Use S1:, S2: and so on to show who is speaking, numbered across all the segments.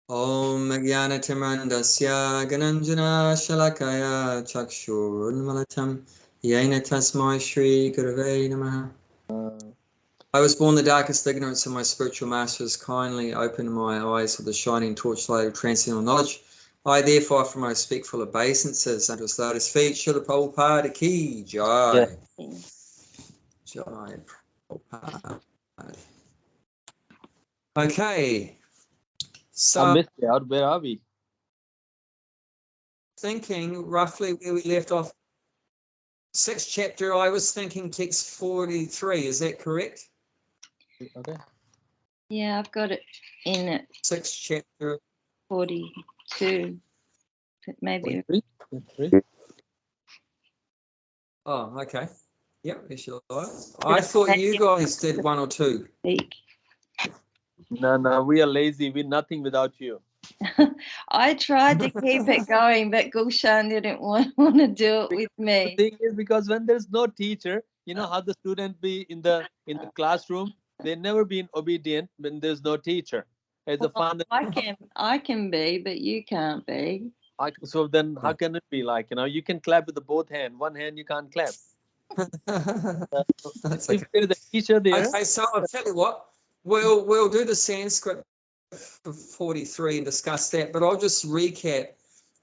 S1: Om Jnanatimandasya Gananjana Shalakaya Chakshurunmalatam Yena Tasmai Shri Gurave Namaha. I was born the darkest ignorance, and my spiritual masters kindly opened my eyes with the shining torchlight of transcendental knowledge. I therefore from my respectful obeisances unto his lotus feet, Srila Prabhupada ki jai. Jai Prabhupada. Okay, so
S2: I missed you out. Where are we?
S1: Thinking roughly where we left off. 6th chapter, I was thinking text 43. Is that correct?
S2: Okay.
S3: Yeah, I've got it in
S1: 6th chapter.
S3: 42. Maybe.
S2: 43?
S1: Oh, okay. Yep, there you are. I thought you guys did 1 or 2.
S2: No, we are lazy. We're nothing without you.
S3: I tried to keep it going, but Gulshan didn't want to do it with me.
S2: The thing is, because when there's no teacher, you know how the student be in the classroom, they never been obedient when there's no teacher. It's a fun.
S3: I can be, but you can't be.
S2: So then how can it be like, you can clap with the both hand. One hand you can't clap.
S1: That's
S2: If
S1: okay.
S2: there's a teacher there.
S1: Okay, so I'll tell you what, we'll do the Sanskrit for 43 and discuss that, but I'll just recap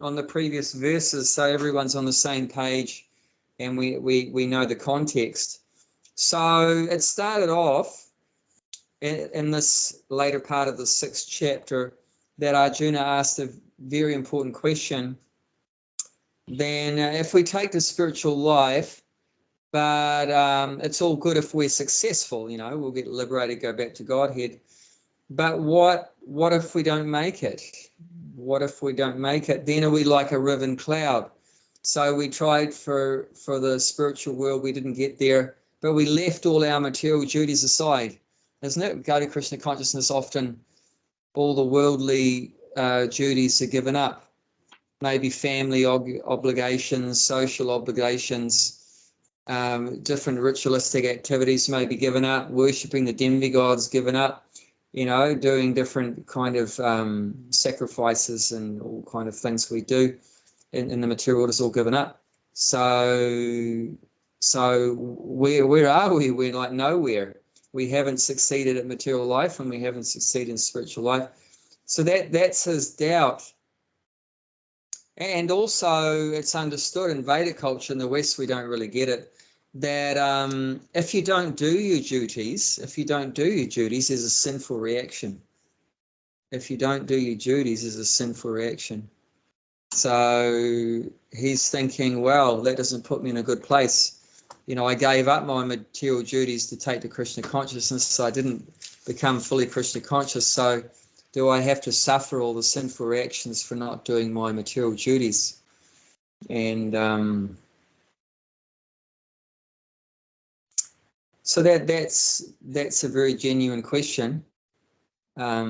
S1: on the previous verses so everyone's on the same page and we know the context. So it started off in this later part of the 6th chapter that Arjuna asked a very important question. Then if we take the spiritual life, but it's all good if we're successful, we'll get liberated, go back to Godhead. But what if we don't make it? What if we don't make it? Then are we like a riven cloud? So we tried for the spiritual world, we didn't get there, but we left all our material duties aside. Isn't it? Go to Krishna consciousness, often all the worldly duties are given up. Maybe family obligations, social obligations, different ritualistic activities may be given up, worshipping the demigods given up, doing different kind of sacrifices and all kind of things we do in the material world is all given up. So where are we? We're like nowhere. We haven't succeeded at material life and we haven't succeeded in spiritual life. So that's his doubt. And also it's understood in Vedic culture, in the West we don't really get it, that if you don't do your duties, there's a sinful reaction. If you don't do your duties, there's a sinful reaction. So he's thinking, well, that doesn't put me in a good place. I gave up my material duties to take to Krishna consciousness, so I didn't become fully Krishna conscious. So do I have to suffer all the sinful reactions for not doing my material duties? And so that's a very genuine question. A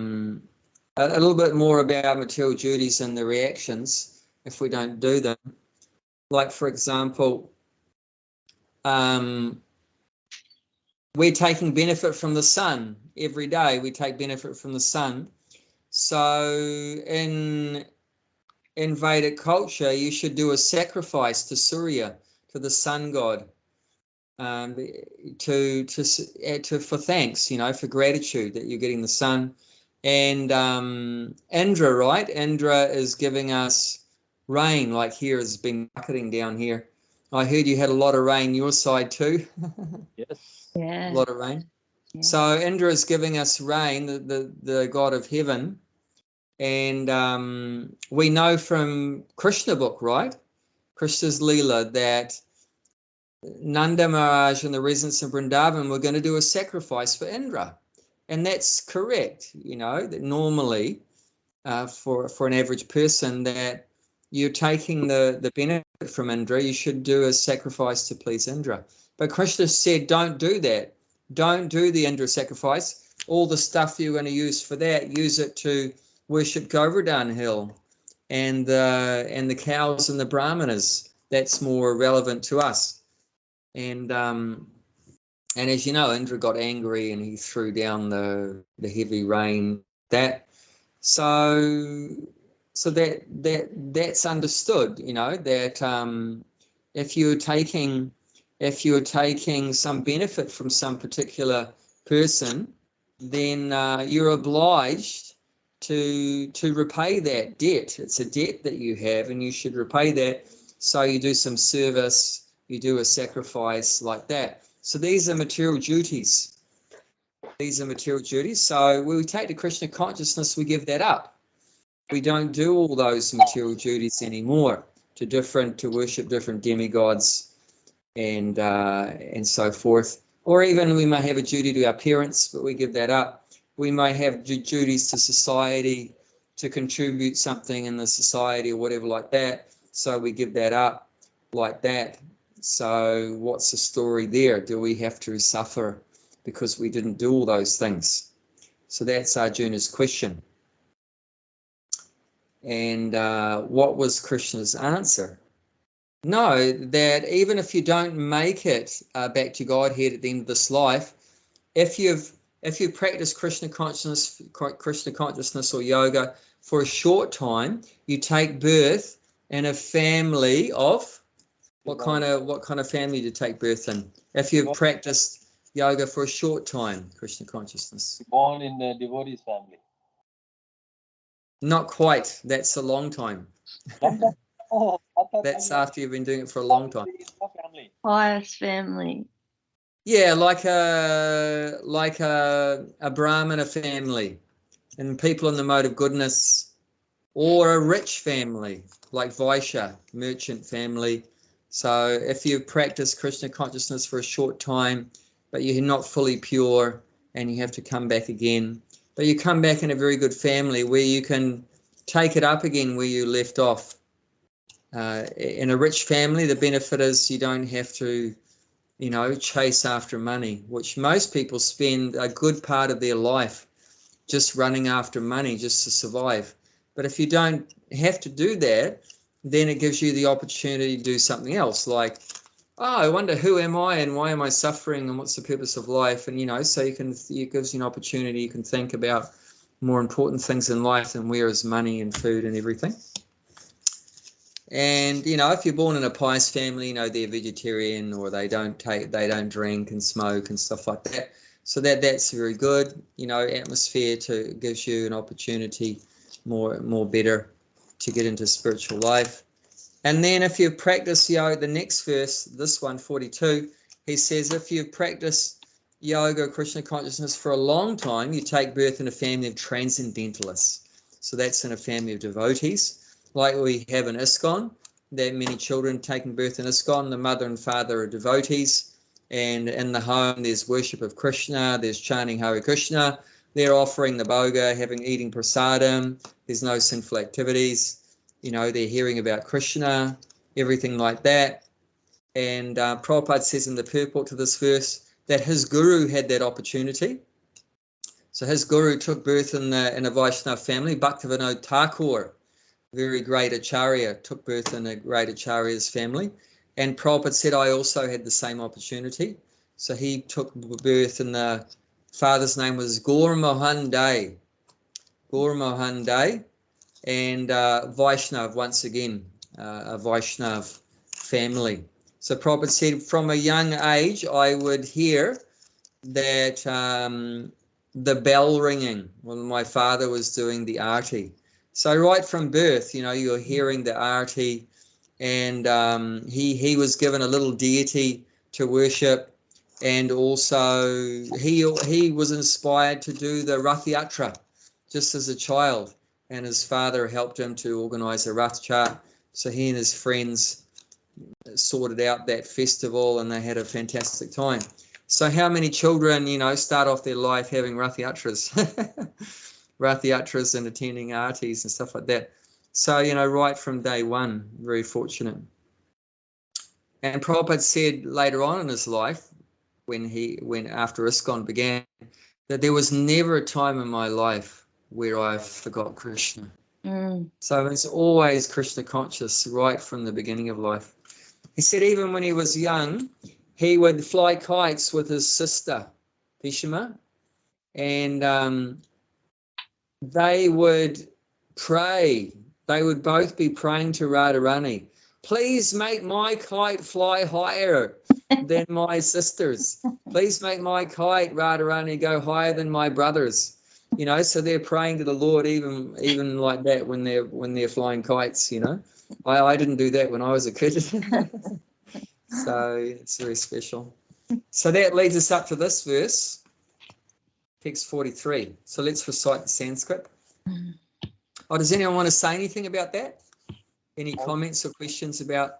S1: little bit more about material duties and the reactions if we don't do them. Like, for example, we're taking benefit from the sun every day. We take benefit from the sun. So in Vedic culture, you should do a sacrifice to Surya, to the sun god, for thanks, for gratitude that you're getting the sun. And Indra, right? Indra is giving us rain, like here has been bucketing down here. I heard you had a lot of rain your side too.
S2: Yes.
S3: Yeah.
S1: A lot of rain.
S3: Yeah.
S1: So Indra is giving us rain, the god of heaven. And we know from Krishna book, right? Krishna's Leela, that Nanda Maharaj and the residents of Vrindavan were going to do a sacrifice for Indra. And that's correct, that normally for an average person that you're taking the benefit from Indra, you should do a sacrifice to please Indra. But Krishna said, don't do that. Don't do the Indra sacrifice. All the stuff you're going to use for that, use it to worship Govardhan Hill and the cows and the brahmanas. That's more relevant to us. And as you know, Indra got angry and he threw down the heavy rain. That So that's understood, you know, that if you're taking some benefit from some particular person, then you're obliged to repay that debt. It's a debt that you have, and you should repay that. So you do some service, you do a sacrifice like that. So these are material duties. These are material duties. So when we take the Krishna consciousness, we give that up. We don't do all those material duties anymore to worship different demigods and so forth. Or even we may have a duty to our parents, but we give that up. We may have duties to society, to contribute something in the society or whatever like that. So we give that up like that. So what's the story there? Do we have to suffer because we didn't do all those things? So that's Arjuna's question. And what was Krishna's answer? No, that even if you don't make it back to Godhead at the end of this life, if you practice Krishna consciousness or yoga for a short time, you take birth in a family of what kind of family do you take birth in? If you've practiced yoga for a short time, Krishna consciousness.
S2: Born in a devotee's family.
S1: Not quite. That's a long time.
S2: Oh,
S1: That's after you've been doing it for a long time.
S3: Pious family.
S1: Yeah, like a Brahmana family, and people in the mode of goodness, or a rich family like Vaishya, merchant family. So if you practice Krishna consciousness for a short time, but you're not fully pure and you have to come back again, but you come back in a very good family where you can take it up again where you left off. In a rich family, the benefit is you don't have to, you know, chase after money, which most people spend a good part of their life just running after money just to survive. But if you don't have to do that, then it gives you the opportunity to do something else, like, oh, I wonder who am I and why am I suffering and what's the purpose of life? And, you know, so it gives you an opportunity, you can think about more important things in life than where is money and food and everything. And, you know, if you're born in a pious family, you know, they're vegetarian or they don't drink and smoke and stuff like that. So that's very good, you know, atmosphere gives you an opportunity more better to get into spiritual life. And then if you practice yoga, the next verse, this one, 42, he says, if you practice yoga, Krishna consciousness for a long time, you take birth in a family of transcendentalists. So that's in a family of devotees, like we have in ISKCON, that many children taking birth in ISKCON, the mother and father are devotees. And in the home, there's worship of Krishna, there's chanting Hare Krishna, they're offering the bhoga, eating prasadam, there's no sinful activities, you know, they're hearing about Krishna, everything like that. And Prabhupada says in the purport to this verse that his guru had that opportunity. So his guru took birth in a Vaishnava family, Bhaktivinoda Thakur, very great acharya, took birth in a great acharya's family. And Prabhupada said, I also had the same opportunity. So he took birth in the father's name was Gaur Mohan Day. Gaur Mohan Day. And Vaishnav, once again, a Vaishnav family. So Prabhupada said, from a young age, I would hear that the bell ringing when my father was doing the arti. So right from birth, you know, you're hearing the arti. And he was given a little deity to worship, and also he was inspired to do the Rath Yatra just as a child, and his father helped him to organize a Rath Yatra. So he and his friends sorted out that festival, and they had a fantastic time. So how many children, you know, start off their life having Rath Yatras, Rath Yatras and attending artis and stuff like that. So, you know, right from day one, very fortunate. And Prabhupada said later on in his life, when after ISKCON began, that there was never a time in my life where I forgot Krishna. So it's always Krishna conscious right from the beginning of life. He said even when he was young, he would fly kites with his sister, Bhishma, and they would pray. They would both be praying to Radharani, please make my kite fly higher than my sisters. Please make my kite, Radharani, go higher than my brothers. You know, so they're praying to the Lord even like that when they're flying kites, you know. I didn't do that when I was a kid. So it's very special. So that leads us up to this verse, text 43. So let's recite the Sanskrit. Oh, does anyone want to say anything about that? Any comments or questions about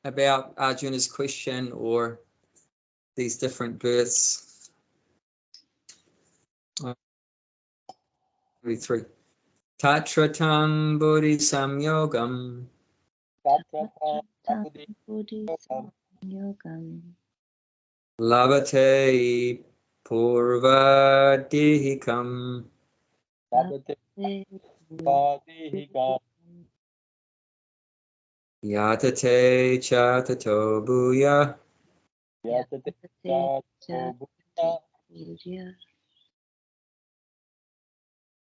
S1: Arjuna's question or these different births? 43. Tatratam buddhi samyogam labate purvadihikam yatate chatato bhuya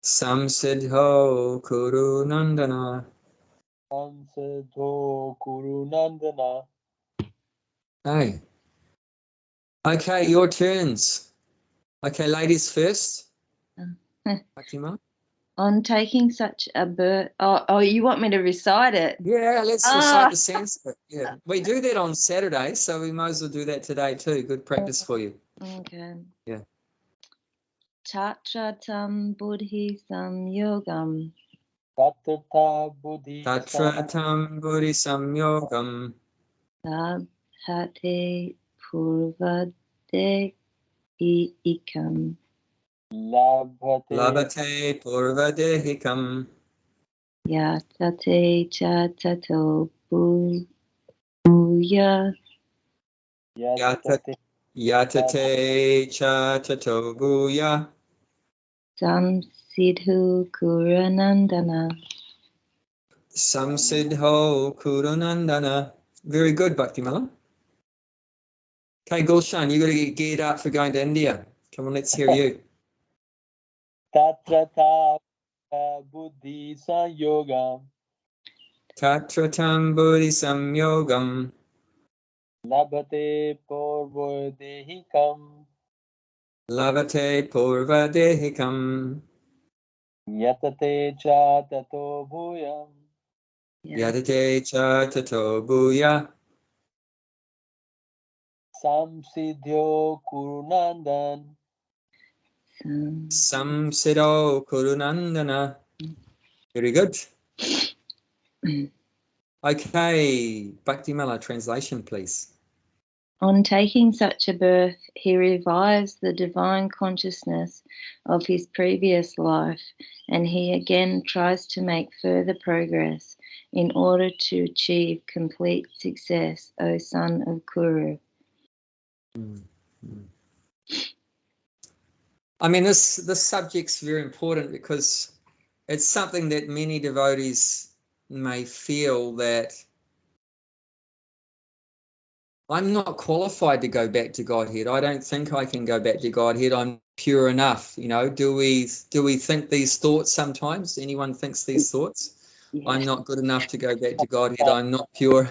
S1: samsiddho kuru nandana. Hey. Okay, your turns. Okay, ladies first. Fatima.
S3: On taking such a birth. Oh, you want me to recite it?
S1: Yeah, let's recite the Sanskrit. Yeah, we do that on Saturday, so we might as well do that today too. Good practice for you.
S3: Okay.
S1: Yeah.
S3: Tatratam buddhi samyogam.
S1: Tatratam buddhi samyogam
S3: Labhate purvade ikam.
S1: labhate purvadehikam
S3: Yatate chatato bhuya.
S1: yatate chatato bhuya
S3: Samsidhu kuranandana.
S1: samsiddho kurunandana. Very good, Bhaktimala. Okay, Gulshan, you got to get geared up for going to India. Come on, let's hear you.
S2: Tatrata buddhi sanyogam
S1: Tatratam buddhi samyogam
S2: labhate purvodehikam
S1: labhate purvadehikam
S2: yatate cha tato bhuyam
S1: yatate chatato bhuya
S2: samsiddhyo kurunandan.
S1: samsiddho kurunandana. Very good. Okay, Bhaktimala, translation, please.
S3: On taking such a birth, he revives the divine consciousness of his previous life, and he again tries to make further progress in order to achieve complete success, O son of Kuru.
S1: I mean, this subject's very important because it's something that many devotees may feel that I'm not qualified to go back to Godhead. I don't think I can go back to Godhead. I'm pure enough. You know, do we think these thoughts sometimes? Anyone thinks these thoughts?
S3: Yes.
S1: I'm not good enough to go back to Godhead. I'm not pure.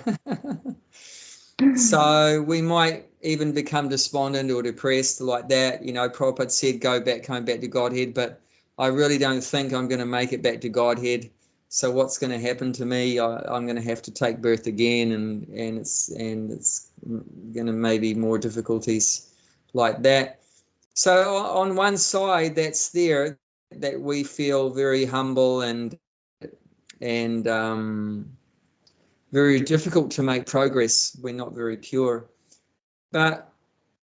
S1: So we might even become despondent or depressed like that. You know, Prabhupada said, come back to Godhead, but I really don't think I'm going to make it back to Godhead. So what's going to happen to me? I'm going to have to take birth again, and it's going to maybe more difficulties like that. So on one side, that's there, that we feel very humble and very difficult to make progress. We're not very pure, but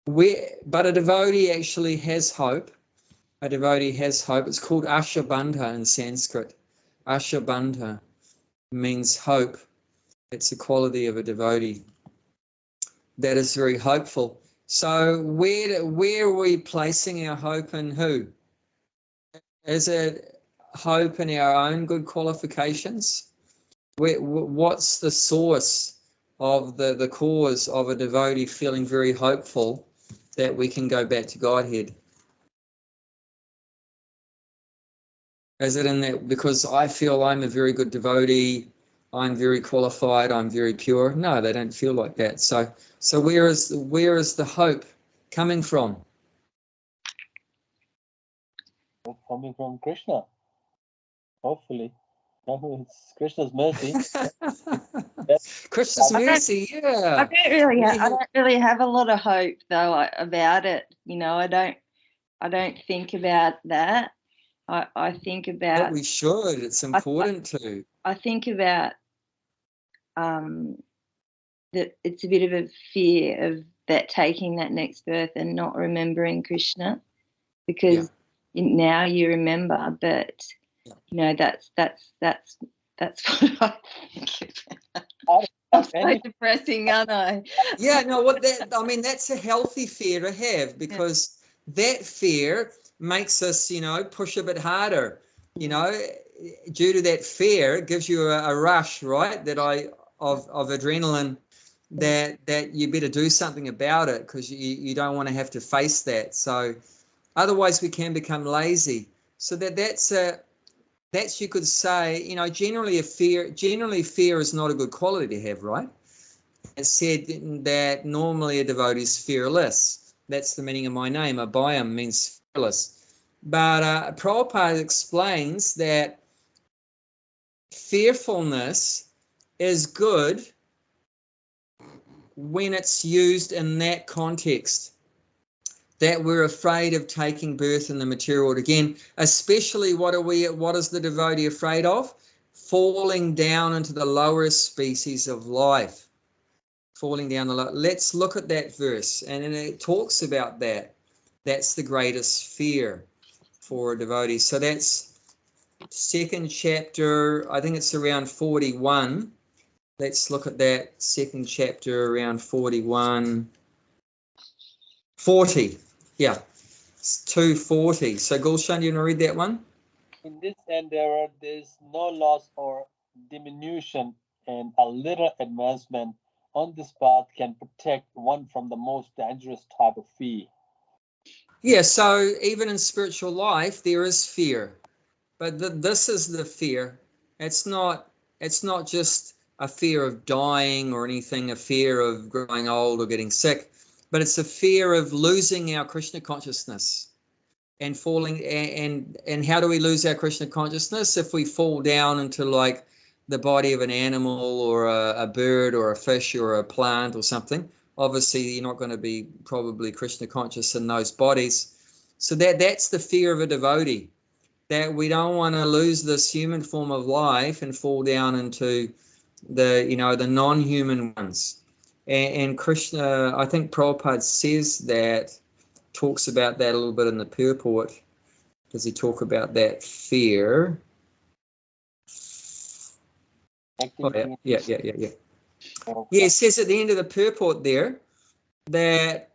S1: a devotee actually has hope. A devotee has hope. It's called Ashabandha in Sanskrit. Ashabandha means hope. It's a quality of a devotee that is very hopeful. So where are we placing our hope in who? Is it hope in our own good qualifications? What's the source of the cause of a devotee feeling very hopeful that we can go back to Godhead? Is it in that because I feel I'm a very good devotee, I'm very qualified, I'm very pure? No, they don't feel like that. So where is the hope coming from?
S2: It's coming from Krishna. Hopefully. It's Krishna's mercy.
S1: Krishna's
S3: I don't,
S1: mercy, yeah.
S3: I don't really have a lot of hope though about it. You know, I don't think about that. I think
S1: But
S3: about
S1: we should. It's important to.
S3: I think about that it's a bit of a fear of that taking that next birth and not remembering Krishna, because now you remember, but you know that's what I think about. I'm so depressing, aren't I?
S1: Yeah, no, I mean, that's a healthy fear to have, because that fear makes us, push a bit harder. Due to that fear, it gives you a rush, right? Of adrenaline, that you better do something about it, because you don't want to have to face that. So otherwise we can become lazy. So that's, you could say, generally fear is not a good quality to have, right? It's said that normally a devotee is fearless. That's the meaning of my name. Abhayam means fearless. But Prabhupada explains that fearfulness is good when it's used in that context, that we're afraid of taking birth in the material world again, especially what is the devotee afraid of? Falling down into the lowest species of life. Falling down the low. Let's look at that verse, and it talks about that. That's the greatest fear for a devotee. So that's second chapter, I think it's around 41. Let's look at that second chapter around 41. 40. Yeah. It's 240. So Gulshan, do you want to read that one?
S2: In this endeavor, there is no loss or diminution, and a little advancement on this path can protect one from the most dangerous type of fear.
S1: Yeah, so even in spiritual life, there is fear. But this is the fear. It's not just a fear of dying or anything, a fear of growing old or getting sick, but it's a fear of losing our Krishna consciousness and falling. And how do we lose our Krishna consciousness? If we fall down into like the body of an animal or a bird or a fish or a plant or something, obviously you're not going to be probably Krishna conscious in those bodies. So that's the fear of a devotee, that we don't want to lose this human form of life and fall down into the non-human ones. And Krishna, I think Prabhupada says that, talks about that a little bit in the purport. Does he talk about that fear? Oh, yeah. Yeah, it says at the end of the purport there that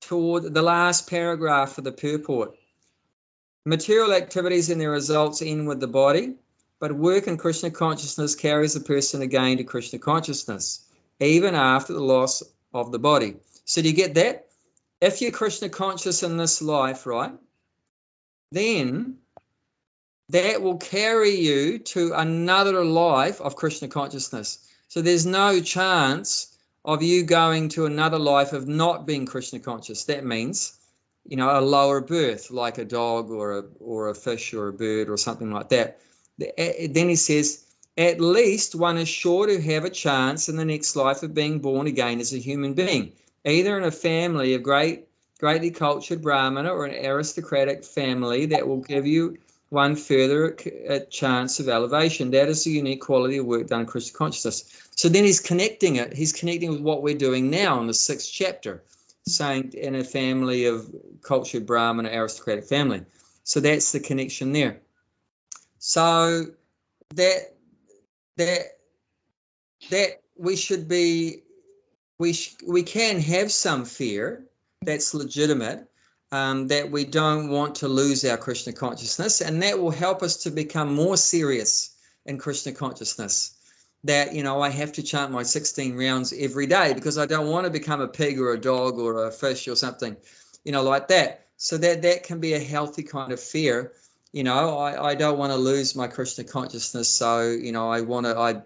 S1: toward the last paragraph of the purport, material activities and their results end with the body, but work in Krishna consciousness carries the person again to Krishna consciousness, even after the loss of the body. So do you get that? If you're Krishna conscious in this life, right, then that will carry you to another life of Krishna consciousness. So there's no chance of you going to another life of not being Krishna conscious. That means, a lower birth, like a dog or a fish or a bird or something like that. Then he says, at least one is sure to have a chance in the next life of being born again as a human being, either in a family of greatly cultured Brahmana or an aristocratic family that will give you one further chance of elevation. That is the unique quality of work done in Krishna consciousness. So then he's connecting with what we're doing now in the 6th chapter, saying in a family of cultured Brahmana, aristocratic family. So that's the connection there. So that we should be, we can have some fear that's legitimate, that we don't want to lose our Krishna consciousness, and that will help us to become more serious in Krishna consciousness. That, I have to chant my 16 rounds every day because I don't want to become a pig or a dog or a fish or something, like that. So that can be a healthy kind of fear. You know, I don't want to lose my Krishna consciousness, so you know, I want to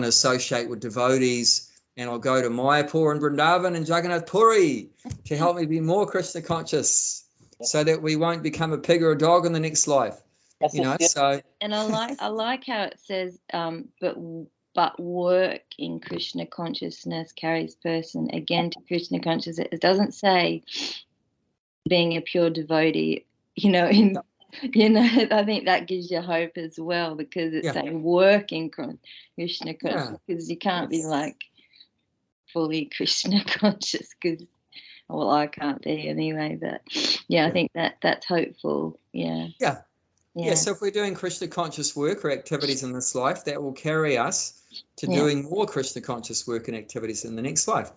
S1: associate with devotees, and I'll go to Mayapur and Vrindavan and Jagannath Puri to help me be more Krishna conscious, so that we won't become a pig or a dog in the next life. You know, so.
S3: And I like how it says, but work in Krishna consciousness carries person again to Krishna consciousness. It doesn't say being a pure devotee, you know, I think that gives you hope as well, because it's saying work in Krishna consciousness, because you can't be like fully Krishna conscious, because, well, I can't be anyway, but I think that's hopeful. So
S1: if we're doing Krishna conscious work or activities in this life, that will carry us to doing more Krishna conscious work and activities in the next life.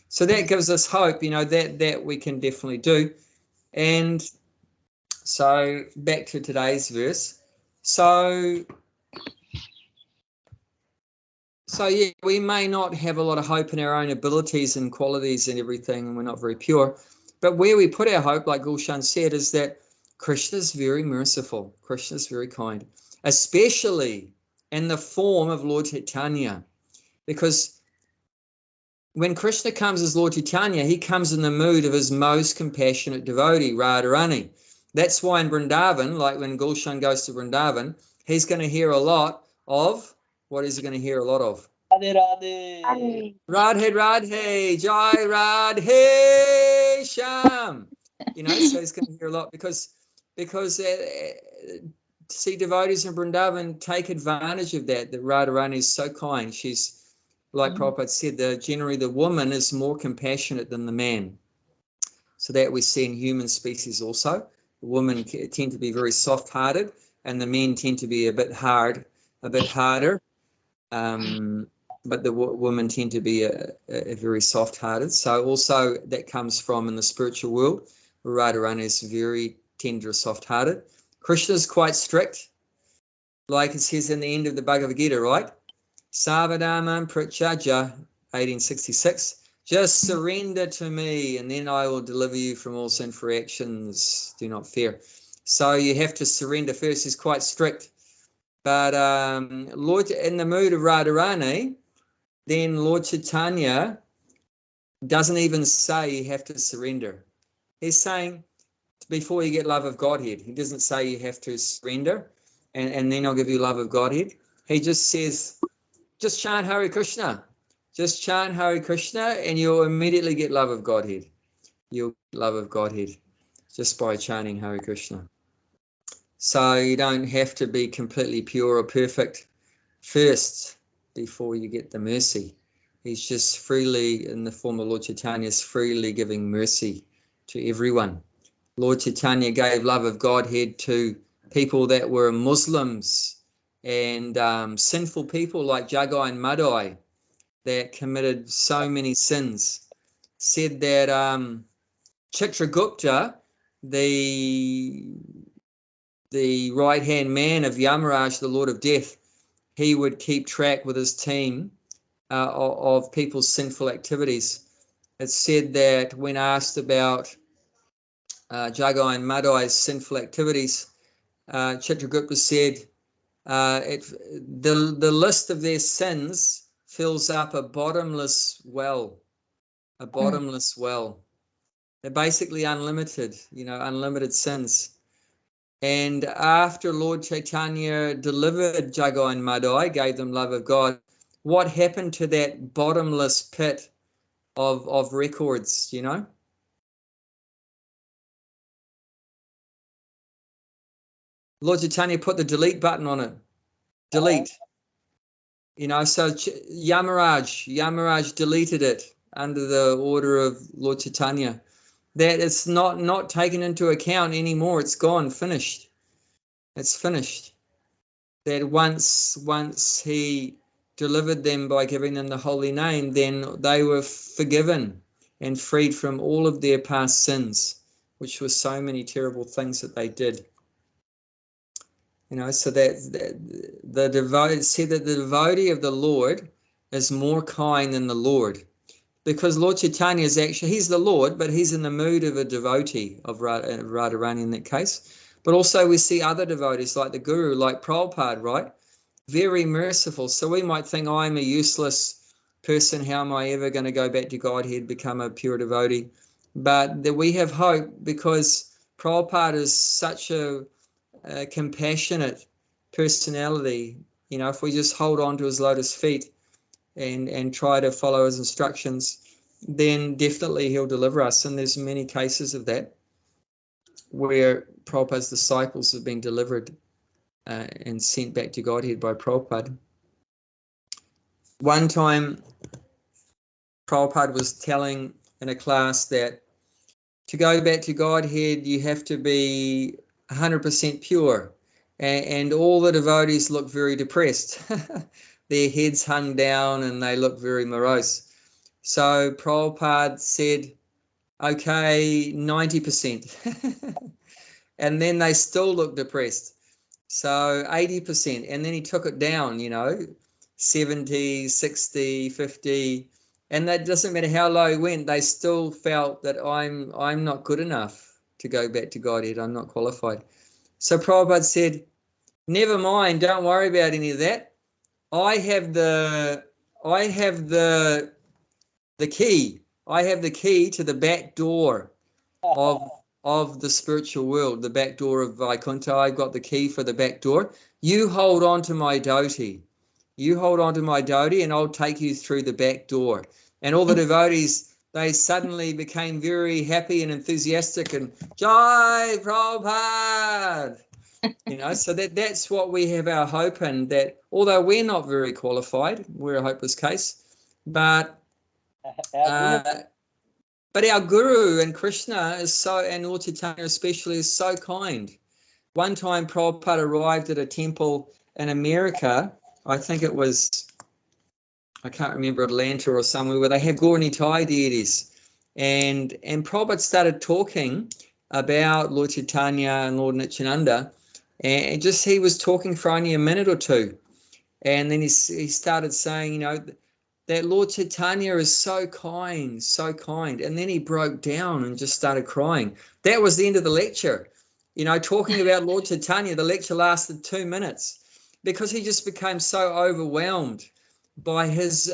S1: So that gives us hope, you know, that we can definitely do. And so back to today's verse. So we may not have a lot of hope in our own abilities and qualities and everything, and we're not very pure. But where we put our hope, like Gulshan said, is that Krishna is very merciful. Krishna is very kind, especially in the form of Lord Chaitanya. Because when Krishna comes as Lord Chaitanya, he comes in the mood of his most compassionate devotee, Radharani. That's why in Vrindavan, like when Gulshan goes to Vrindavan, he's going to hear a lot of, what is he going to hear a lot of?
S2: Radhe Radhe.
S1: Radhe Radhe, Jai Radhe Sham. You know, so he's going to hear a lot because see, devotees in Vrindavan take advantage of that Radharani is so kind. She's, like Prabhupada said, generally the woman is more compassionate than the man. So that we see in human species also. The women tend to be very soft-hearted, and the men tend to be a bit harder. But the women tend to be a very soft-hearted. So also that comes from in the spiritual world. Radharani is very tender, soft-hearted. Krishna is quite strict, like it says in the end of the Bhagavad Gita, right? Savadamam Prachaja, 1866. Just surrender to me, and then I will deliver you from all sinful actions. Do not fear. So you have to surrender first. He's quite strict. But Lord, in the mood of Radharani, then Lord Chaitanya doesn't even say you have to surrender. He's saying, before you get love of Godhead, he doesn't say you have to surrender and then I'll give you love of Godhead. He just says, just chant Hare Krishna. Just chant Hare Krishna and you'll immediately get love of Godhead. You'll get love of Godhead just by chanting Hare Krishna. So you don't have to be completely pure or perfect first before you get the mercy. He's just freely, in the form of Lord Chaitanya, is freely giving mercy to everyone. Lord Chaitanya gave love of Godhead to people that were Muslims and sinful people like Jagai and Madai that committed so many sins. Said that Chitragupta, the right-hand man of Yamaraj, the Lord of Death, he would keep track with his team of people's sinful activities. It's said that when asked about Jagai and Madai's sinful activities, Chitragupta said the list of their sins fills up a bottomless well. A bottomless well. They're basically unlimited, unlimited sins. And after Lord Chaitanya delivered Jagai and Madai, gave them love of God, what happened to that bottomless pit of records, Lord Chaitanya put the delete button on it. Delete. So Yamaraj deleted it under the order of Lord Chaitanya. That it's not taken into account anymore. It's gone, finished. It's finished. That once he delivered them by giving them the holy name, then they were forgiven and freed from all of their past sins, which were so many terrible things that they did. So that the devotee of the Lord is more kind than the Lord. because Lord Chaitanya is actually, he's the Lord, but he's in the mood of a devotee of Radharani in that case. But also we see other devotees like the Guru, like Prabhupada, right? Very merciful. So we might think, oh, I'm a useless person. How am I ever going to go back to Godhead, become a pure devotee? But we have hope because Prabhupada is such a compassionate personality. You know, if we just hold on to his lotus feet and try to follow his instructions, then definitely he'll deliver us. And there's many cases of that where Prabhupada's disciples have been delivered and sent back to Godhead by Prabhupada. One time, Prabhupada was telling in a class that to go back to Godhead, you have to be 100% pure. And all the devotees look very depressed. Their heads hung down and they look very morose. So Prabhupada said, okay, 90%. And then they still look depressed. So 80%. And then he took it down, 70, 60, 50. And that doesn't matter how low he went, they still felt that I'm not good enough to go back to Godhead. I'm not qualified. So Prabhupada said, never mind, don't worry about any of that. I have the key. I have the key to the back door of the spiritual world, the back door of Vaikuntha. I've got the key for the back door. You hold on to my dhoti. You hold on to my dhoti and I'll take you through the back door. And all the devotees, they suddenly became very happy and enthusiastic and Jai Prabhupada. So that's what we have our hope in, that although we're not very qualified, we're a hopeless case, but our Guru and Krishna is so, and Lord Chaitanya especially, is so kind. One time Prabhupada arrived at a temple in America, I think it was, I can't remember, Atlanta or somewhere, where they have Gaura-Nitai deities. And Prabhupada started talking about Lord Chaitanya and Lord Nityananda, and just he was talking for only a minute or two. And then he started saying, that Lord Chaitanya is so kind, so kind. And then he broke down and just started crying. That was the end of the lecture. Talking about Lord Chaitanya, the lecture lasted 2 minutes because he just became so overwhelmed by his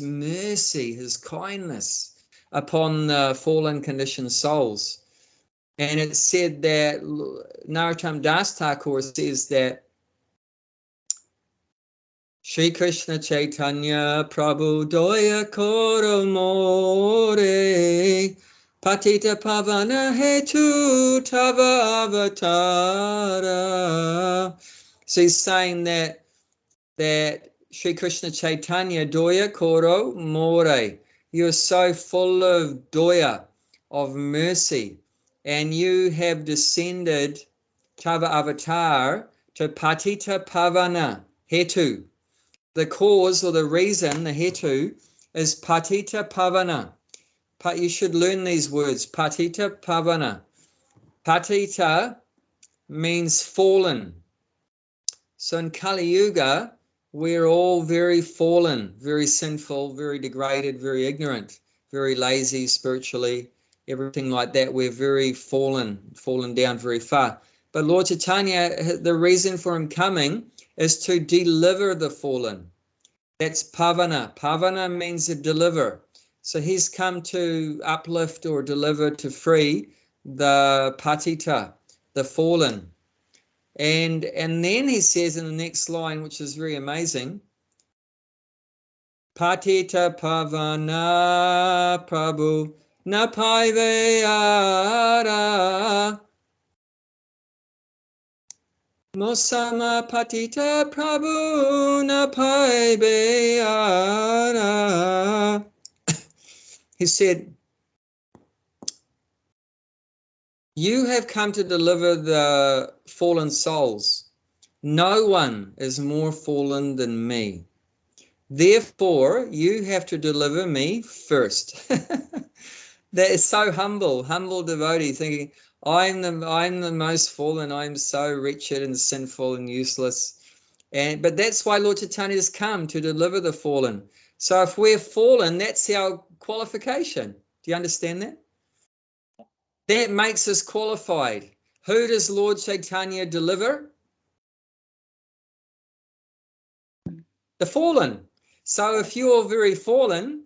S1: mercy, his kindness upon the fallen conditioned souls. And it said that Narottam Das Thakur says that Shri Krishna Chaitanya Prabhu Doya Koro More Patita Pavana Hetu Tava Avatara. So he's saying that Shri Krishna Chaitanya Doya Koro More. You are so full of doya, of mercy, and you have descended Tava Avatar to Patita Pavana Hetu. The cause or the reason, the hetu, is Patita Pavana. You should learn these words, Patita Pavana. Patita means fallen. So in Kali Yuga, we're all very fallen, very sinful, very degraded, very ignorant, very lazy spiritually, everything like that. We're very fallen down very far. But Lord Chaitanya, the reason for him coming is to deliver the fallen. That's Pavana. Pavana means to deliver. So he's come to uplift or deliver, to free the Patita, the fallen. And then he says in the next line, which is very amazing, Patita Pavana Prabhu Napaiveara Mosama Patita Prabhu Napaiveara. He said, you have come to deliver the fallen souls. No one is more fallen than me. Therefore, you have to deliver me first. That is so humble devotee, thinking, I'm the most fallen. I'm so wretched and sinful and useless. But that's why Lord Chaitanya has come to deliver the fallen. So if we're fallen, that's our qualification. Do you understand that? That makes us qualified. Who does Lord Chaitanya deliver? The fallen. So if you're very fallen,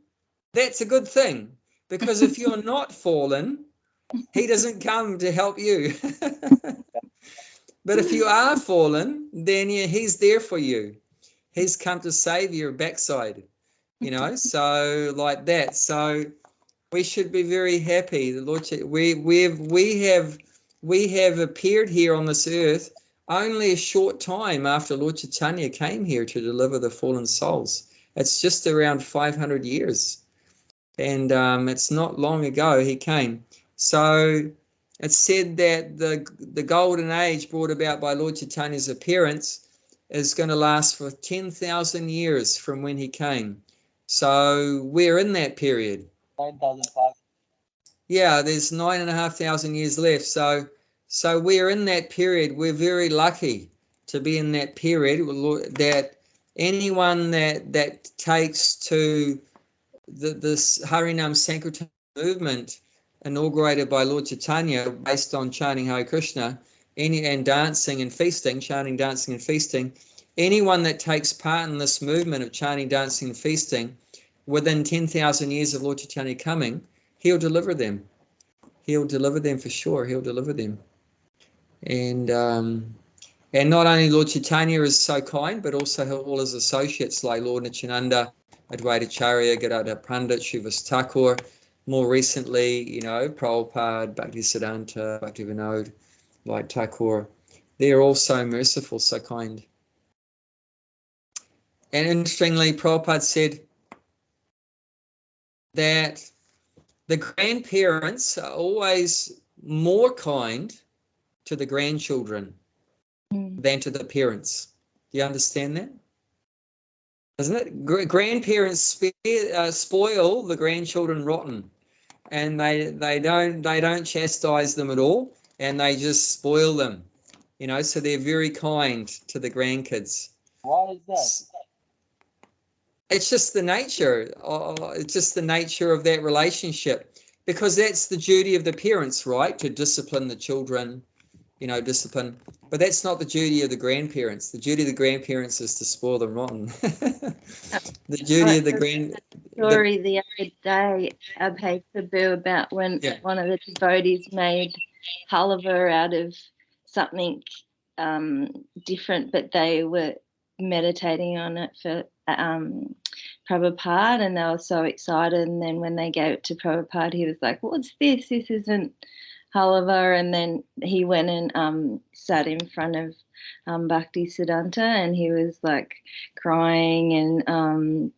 S1: that's a good thing, because if you're not fallen, he doesn't come to help you. But if you are fallen, then yeah, he's there for you. He's come to save your backside, you know, so like that. So we should be very happy. The Lord, we have appeared here on this earth only a short time after Lord Chaitanya came here to deliver the fallen souls. It's just around 500 years. And it's not long ago he came. So it's said that the golden age brought about by Lord Chaitanya's appearance is going to last for 10,000 years from when he came. So we're in that period.
S2: 9,500.
S1: Yeah, there's 9,500 years left. So we're in that period. We're very lucky to be in that period. That anyone that takes to this Harinam Sankirtan movement inaugurated by Lord Chaitanya, based on chanting Hare Krishna, and dancing and feasting, chanting, dancing and feasting, anyone that takes part in this movement of chanting, dancing and feasting, within 10,000 years of Lord Chaitanya coming, he'll deliver them. He'll deliver them for sure. He'll deliver them. And not only Lord Chaitanya is so kind, but also all his associates like Lord Nityananda, Advaita Acharya, Gadadhar Pandit, Srivas Thakur, more recently, you know, Prabhupada, Bhaktisiddhanta, Bhaktivinoda, like Thakur. They're all so merciful, so kind. And interestingly, Prabhupada said that the grandparents are always more kind to the grandchildren than to the parents. Do you understand that? Isn't it? Grandparents spoil the grandchildren rotten, and they don't chastise them at all, and they just spoil them, you know. So they're very kind to the grandkids.
S2: Why is that?
S1: It's just the nature. It's just the nature of that relationship, because that's the duty of the parents, right? To discipline the children, you know, discipline. But that's not the duty of the grandparents. The duty of the grandparents is to spoil them rotten. The duty of the
S3: story the other day, a paper bill about when one of the devotees made halava out of something different, but they were meditating on it for Prabhupada, and they were so excited. And then when they gave it to Prabhupada, he was like, "What's this? This isn't halava." And then he went and sat in front of Bhaktisiddhanta, and he was like crying and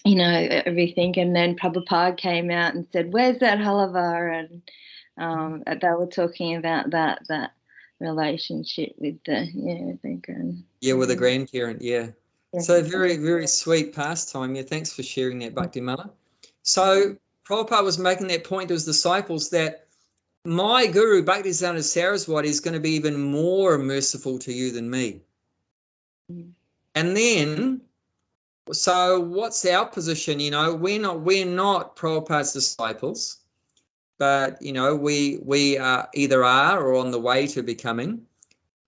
S3: you know, everything. And then Prabhupada came out and said, "Where's that halava?" And they were talking about that relationship with the
S1: with the grandparent. So very, very sweet pastime. Thanks for sharing that, Bhakti Mala. So Prabhupada was making that point to his disciples that my guru, Bhaktisiddhanta Saraswati, is going to be even more merciful to you than me. And then, so what's our position? You know, we're not Prabhupada's disciples, but, you know, we are either are or on the way to becoming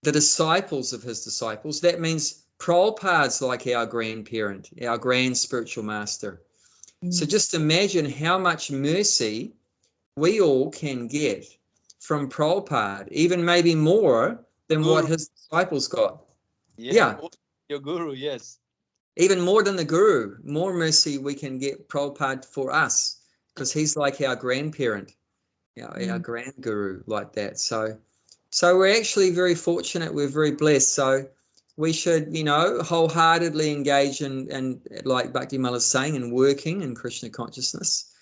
S1: the disciples of his disciples. That means Prabhupada's like our grandparent, our grand spiritual master. So just imagine how much mercy we all can get from Prabhupada, even maybe more than what his disciples got.
S2: Your guru, yes.
S1: Even more than the guru, more mercy we can get Prabhupada for us, because he's like our grandparent, you know, our grand guru, like that. So we're actually very fortunate. We're very blessed. So we should, you know, wholeheartedly engage in like Bhakti Mala is saying, in working in Krishna consciousness,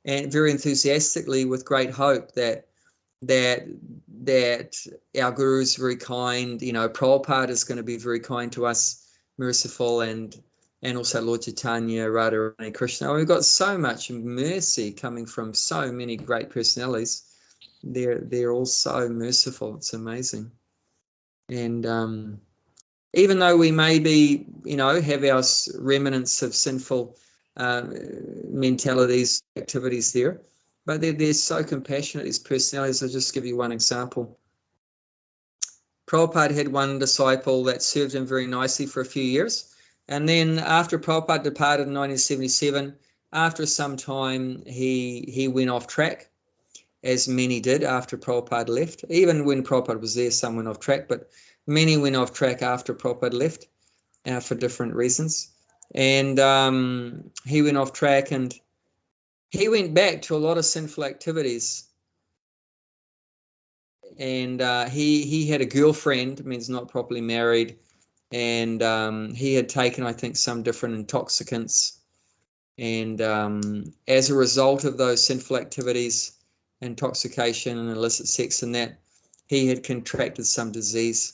S1: and very enthusiastically with great hope that our guru is very kind. You know, Prabhupada is going to be very kind to us, merciful, and also Lord Chaitanya, Radharani, Krishna. We've got so much mercy coming from so many great personalities. They're all so merciful. It's amazing. And even though we may be, you know, have our remnants of sinful mentalities, activities there. But they're so compassionate, these personalities. I'll just give you one example. Prabhupada had one disciple that served him very nicely for a few years. And then after Prabhupada departed in 1977, after some time, he went off track, as many did after Prabhupada left. Even when Prabhupada was there, some went off track, but many went off track after Prabhupada left for different reasons. And he went off track, and he went back to a lot of sinful activities. And he had a girlfriend, means not properly married, and he had taken, I think, some different intoxicants. And as a result of those sinful activities, intoxication and illicit sex and that, he had contracted some disease,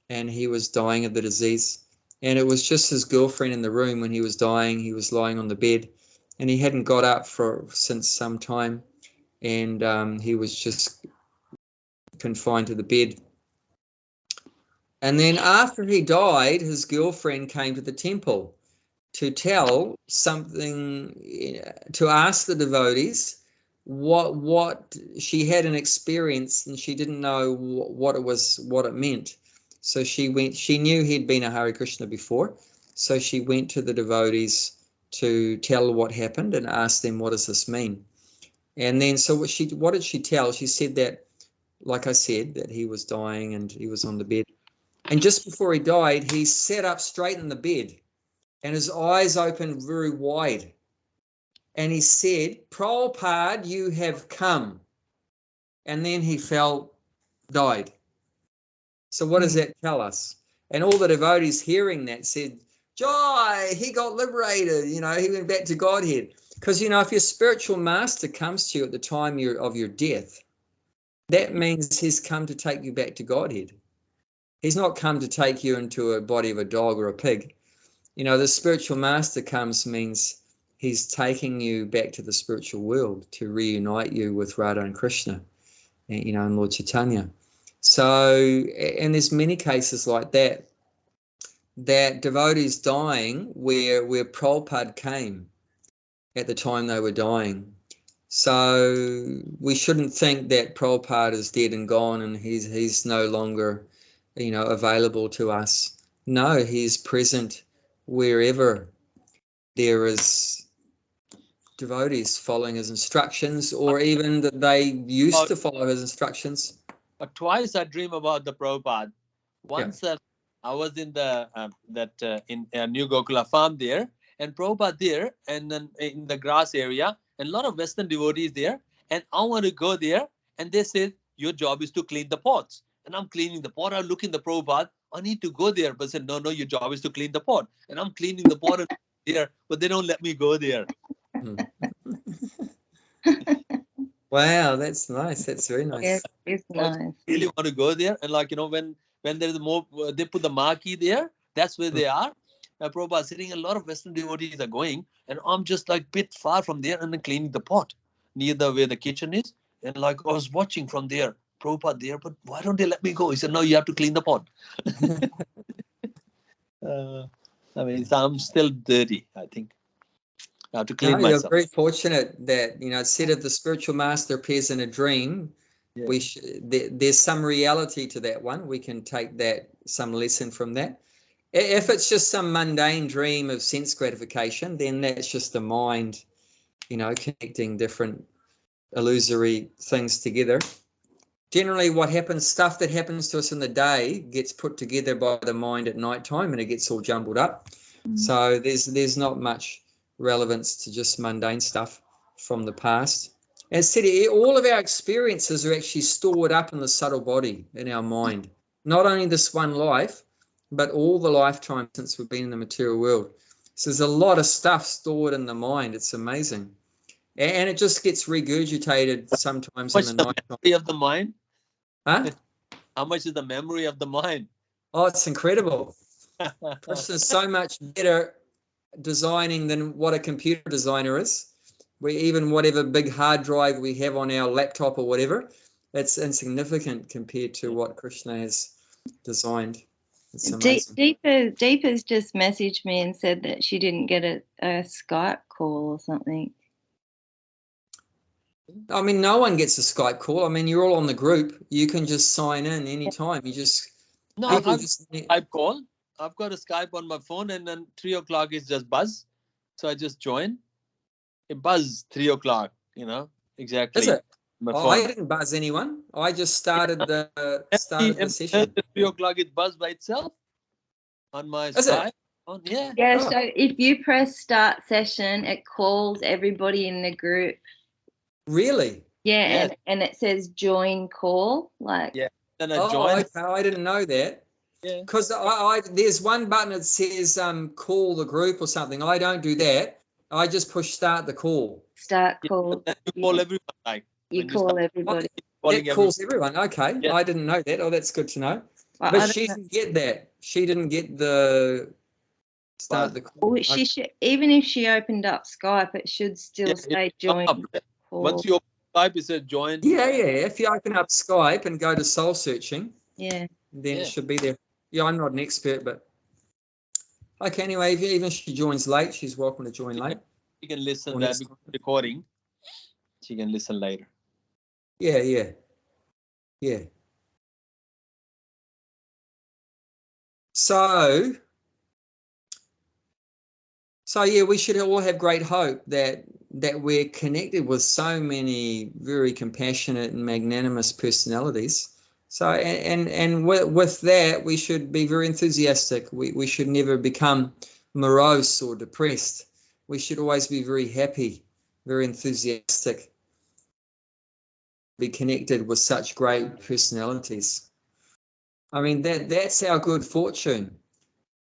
S1: and he was dying of the disease. And it was just his girlfriend in the room when he was dying. He was lying on the bed, and he hadn't got up since some time, and he was just confined to the bed. And then after he died, his girlfriend came to the temple to tell something, to ask the devotees what she had an experience, and she didn't know what it meant. So she knew he'd been a Hare Krishna before, so she went to the devotees to tell what happened and ask them, what does this mean? And then so what did she tell? She said that, like I said, that he was dying and he was on the bed. And just before he died, he sat up straight in the bed and his eyes opened very wide. And he said, Prabhupada, you have come. And then he died. So what does that tell us? And all the devotees hearing that said, Joy, he got liberated. He went back to Godhead. Because, if your spiritual master comes to you at the time of your death, that means he's come to take you back to Godhead. He's not come to take you into a body of a dog or a pig. The spiritual master comes means he's taking you back to the spiritual world to reunite you with Radha and Krishna, and Lord Chaitanya. So, and there's many cases like that devotees dying where Prabhupada came at the time they were dying. So we shouldn't think that Prabhupada is dead and gone and he's no longer, available to us. No, he's present wherever there is devotees following his instructions, or even that they used to follow his instructions.
S2: But twice I dream about the Prabhupada. Once I was in the in New Gokula farm there, and Prabhupada there, and then in the grass area, and a lot of Western devotees there, and I want to go there, and they said, your job is to clean the pots. And I'm cleaning the pot. I look in the Prabhupada, I need to go there. But said, no, your job is to clean the pot. And I'm cleaning the pot there, but they don't let me go there.
S1: Wow, that's nice. That's very nice.
S3: Yes, it's nice.
S2: I really want to go there. And when there's more, they put the marquee there, that's where they are. Prabhupada sitting, a lot of Western devotees are going, and I'm just like a bit far from there and then cleaning the pot near where the kitchen is. And I was watching from there, Prabhupada there, but why don't they let me go? He said, no, you have to clean the pot. I'm still dirty, I think. I have to clean myself.
S1: You're very fortunate that, it said if the spiritual master appears in a dream, there's some reality to that one. We can take some lesson from that. If it's just some mundane dream of sense gratification, then that's just the mind, connecting different illusory things together. Generally what happens, stuff that happens to us in the day gets put together by the mind at night time and it gets all jumbled up. So there's not much relevance to just mundane stuff from the past. As said, all of our experiences are actually stored up in the subtle body, in our mind. Not only this one life, but all the lifetimes since we've been in the material world. So there's a lot of stuff stored in the mind. It's amazing. And it just gets regurgitated sometimes in the night.
S2: Memory of the mind?
S1: Huh?
S2: How much is the memory of the mind?
S1: Oh, it's incredible. Krishna's so much better designing than what a computer designer is. Even whatever big hard drive we have on our laptop or whatever, it's insignificant compared to what Krishna has designed. It's amazing.
S3: Deepa's just messaged me and said that she didn't get a Skype call or something.
S1: I mean, no one gets a Skype call. I mean, you're all on the group. You can just sign in anytime. You just
S2: No,
S1: people
S2: I've
S1: just
S2: Skype call. I've got a Skype on my phone, and then 3 o'clock is just buzz. So I just join. It buzz 3 o'clock. You know exactly.
S1: Is it?
S2: My
S1: Oh,
S2: phone.
S1: I didn't buzz anyone. I just started the
S2: Every
S1: session.
S2: Thursday, 3 o'clock it buzz by itself on my
S1: Is it?
S2: Skype. Yeah.
S3: Yeah,
S1: Oh.
S3: so if you press start session, it calls everybody in the group.
S1: Really?
S3: Yeah,
S2: Yes.
S3: and it says join call. Like,
S2: Yeah. Then I
S1: Oh,
S2: join.
S1: okay. I didn't know that.
S2: Yeah.
S1: Because I there's one button that says call the group or something. I don't do that. I just push start the call.
S3: start
S2: Yeah,
S3: call.
S2: but then you call
S3: Yeah.
S2: everyone, like
S3: You
S2: when
S3: call
S2: start
S3: everybody.
S2: calling
S1: That calls everyone. Okay.
S2: Yeah.
S1: I didn't know that. Oh, that's good to know.
S3: Well,
S1: But
S3: I don't
S1: she
S3: know.
S1: didn't get that. She didn't get the start the call.
S3: Well, she should, even if she opened up Skype, it should still
S2: Yeah,
S3: say
S2: it come
S3: join
S2: up.
S3: call.
S2: Once you open Skype, it says join.
S1: Yeah. If you open up Skype and go to soul searching,
S3: Yeah.
S1: then
S2: Yeah.
S1: it should be there. Yeah, I'm not an expert, but okay. Anyway, even if she joins late, she's welcome to join late.
S2: You can listen
S1: Or
S2: that
S1: next
S2: because recording. She can listen later.
S1: Yeah. So yeah, we should all have great hope that we're connected with so many very compassionate and magnanimous personalities. So and with that, we should be very enthusiastic. We should never become morose or depressed. We should always be very happy, very enthusiastic, be connected with such great personalities. I mean, that's our good fortune.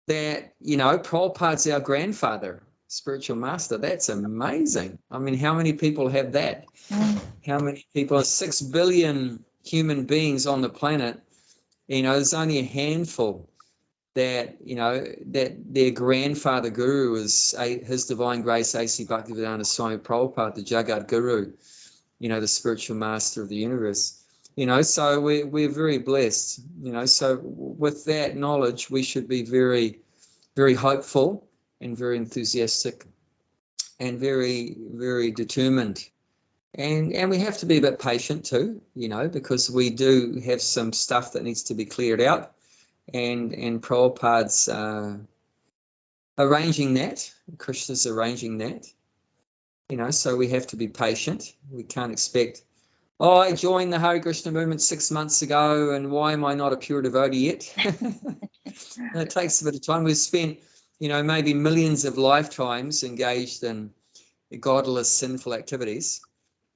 S1: That, Prabhupada's our grandfather, spiritual master. That's amazing. I mean, how many people have that? How many people? 6 billion human beings on the planet. There's only a handful that, that their grandfather guru is His Divine Grace A.C. Bhaktivedanta Swami Prabhupada, the Jagat Guru, the spiritual master of the universe. So we're very blessed. So with that knowledge, we should be very, very hopeful and very enthusiastic and very, very determined. And we have to be a bit patient too, because we do have some stuff that needs to be cleared out. And Prabhupada's arranging that. Krishna's arranging that. So we have to be patient. We can't expect, I joined the Hare Krishna movement 6 months ago, and why am I not a pure devotee yet? It takes a bit of time. We've spent, maybe millions of lifetimes engaged in godless, sinful activities.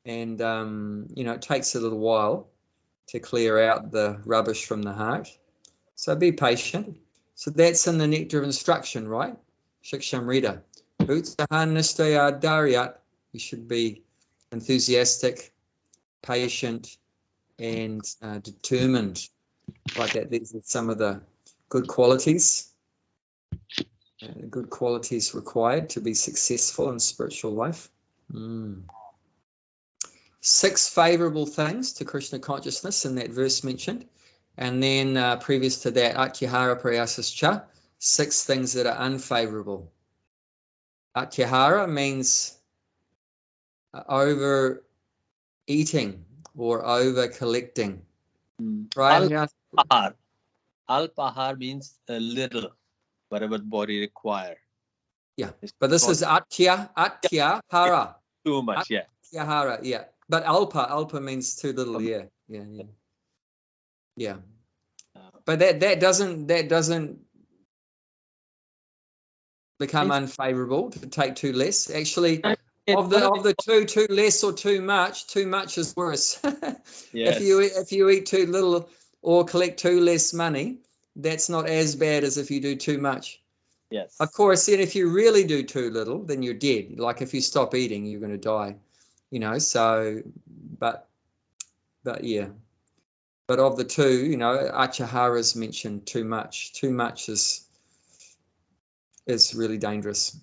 S1: And, it takes a little while to clear out the rubbish from the heart. So be patient. So that's in the nectar of instruction, right? Shikshamrita. Utsahan nistaya daryat. You should be enthusiastic, patient, and determined. Like that. These are some of the good qualities. Good qualities required to be successful in spiritual life. 6 favorable things to Krishna consciousness in that verse mentioned. And then previous to that, Atyahara Prayasascha, 6 things that are unfavorable. Atyahara means overeating or over collecting. Right?
S2: Alpahar. Alpahar means a little, whatever the body require.
S1: Yeah, but this is Atyahara.
S2: Too much, yeah.
S1: Atyahara, yeah. But alpa means too little, yeah. But that doesn't become unfavorable to take too less. Actually, of the too less or too much is worse.
S2: Yes.
S1: If you eat too little or collect too less money, that's not as bad as if you do too much.
S2: Yes.
S1: Of course, then if you really do too little, then you're dead. Like if you stop eating, you're going to die. So, but yeah. But of the two, Achahara's mentioned too much. Too much is really dangerous.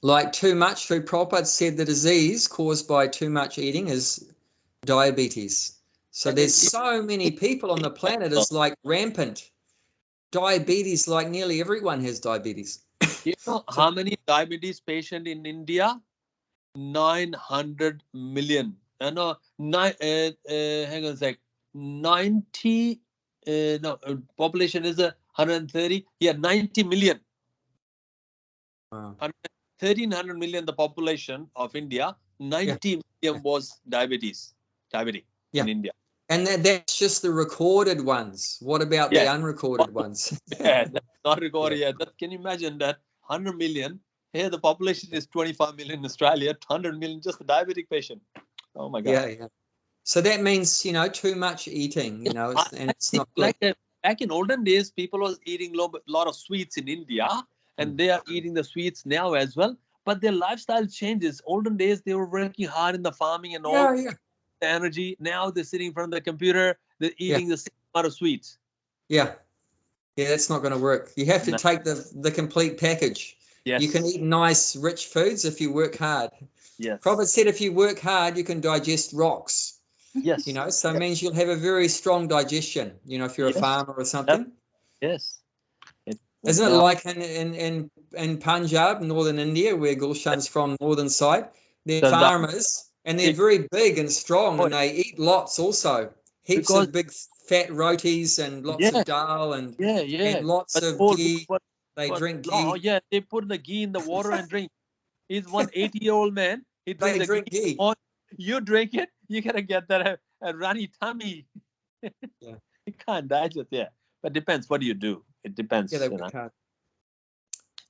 S1: Like too much, Sri Prabhupada said the disease caused by too much eating is diabetes. So there's so many people on the planet, it's like rampant. diabetes, like nearly everyone has diabetes.
S2: You know how many diabetes patients in India? 900 million. No, hang on a sec. 90, no, population is 130. Yeah, 90 million.
S1: Wow.
S2: 1,300 million, the population of India, 90 million was diabetic in India.
S1: And that's just the recorded ones. What about the unrecorded ones?
S2: Yeah, that's not recorded yet. Can you imagine that? 100 million. Here, the population is 25 million in Australia, 100 million just a diabetic patient. Oh my God.
S1: Yeah. So that means, too much eating, and it's not good.
S2: Like back in olden days, people was eating a lot of sweets in India, and they are eating the sweets now as well. But their lifestyle changes. Olden days, they were working hard in the farming and all the energy. Now they're sitting in front of the computer, they're eating the same amount of sweets.
S1: Yeah, that's not going to work. You have to take the complete package.
S2: Yes.
S1: You can eat nice, rich foods if you work hard.
S2: Yes.
S1: Prabhupada said if you work hard, you can digest rocks.
S2: Yes.
S1: So it means you'll have a very strong digestion, if you're a farmer or something.
S2: Yes.
S1: Isn't it like in Punjab, northern India, where Gulshan's from, northern side? They're farmers, and they're very big and strong, and they eat lots also. Heaps of big fat rotis and lots of dal and lots of ghee. They drink ghee.
S2: Oh, yeah, they put the ghee in the water and drink. He's 180-year-old man. He drinks the ghee. You drink it, you're going to get that a runny tummy. You can't digest it. But depends. What do you do? It depends.
S1: Yeah, they work hard.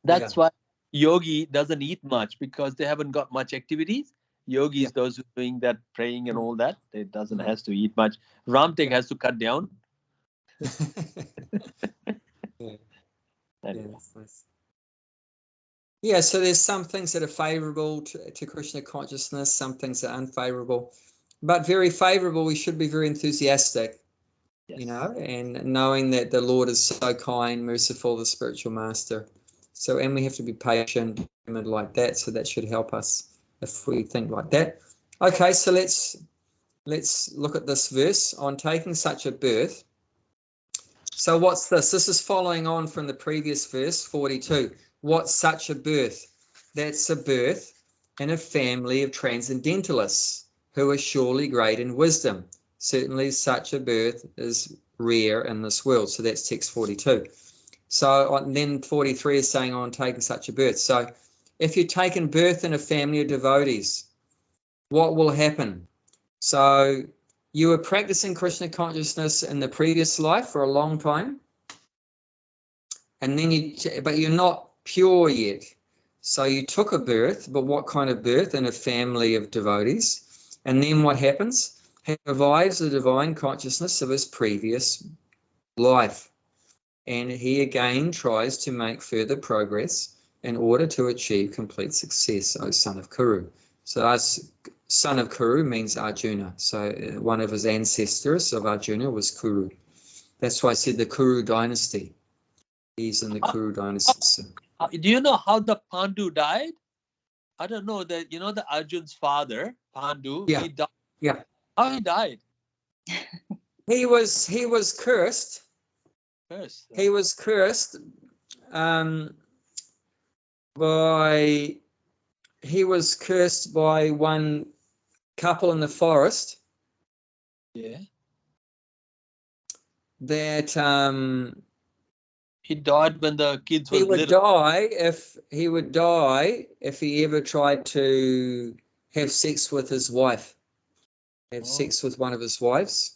S2: That's why yogi doesn't eat much, because they haven't got much activities. Yogis, those who are doing that, praying and all that, it doesn't has to eat much. Ramtek has to cut down.
S1: That's nice. Yeah, so there's some things that are favorable to Krishna consciousness, some things that are unfavorable. But very favorable, we should be very enthusiastic, and knowing that the Lord is so kind, merciful, the spiritual master. So, and we have to be patient and like that, so that should help us if we think like that. Okay, so let's look at this verse on taking such a birth. So what's this? This is following on from the previous verse, 42. What's such a birth? That's a birth in a family of transcendentalists who are surely great in wisdom. Certainly such a birth is rare in this world. So that's text 42. So then 43 is saying on taking such a birth. So if you're taking birth in a family of devotees, what will happen? So you were practicing Krishna consciousness in the previous life for a long time, and then but you're not pure yet. So you took a birth, but what kind of birth? In a family of devotees. And then what happens? He revives the divine consciousness of his previous life. And he again tries to make further progress in order to achieve complete success, O son of Kuru. So as son of Kuru means Arjuna. So one of his ancestors of Arjuna was Kuru. That's why I said the Kuru dynasty. He's in the Kuru dynasty. So.
S2: Do you know how the Pandu died? I don't know. That the Arjun's father, Pandu, he died.
S1: Yeah.
S2: How he died?
S1: He was cursed. He was cursed by one couple in the forest.
S2: Yeah.
S1: That
S2: he died when the kids were
S1: little. He would die if he ever tried to have sex with his wife. Sex with one of his wives.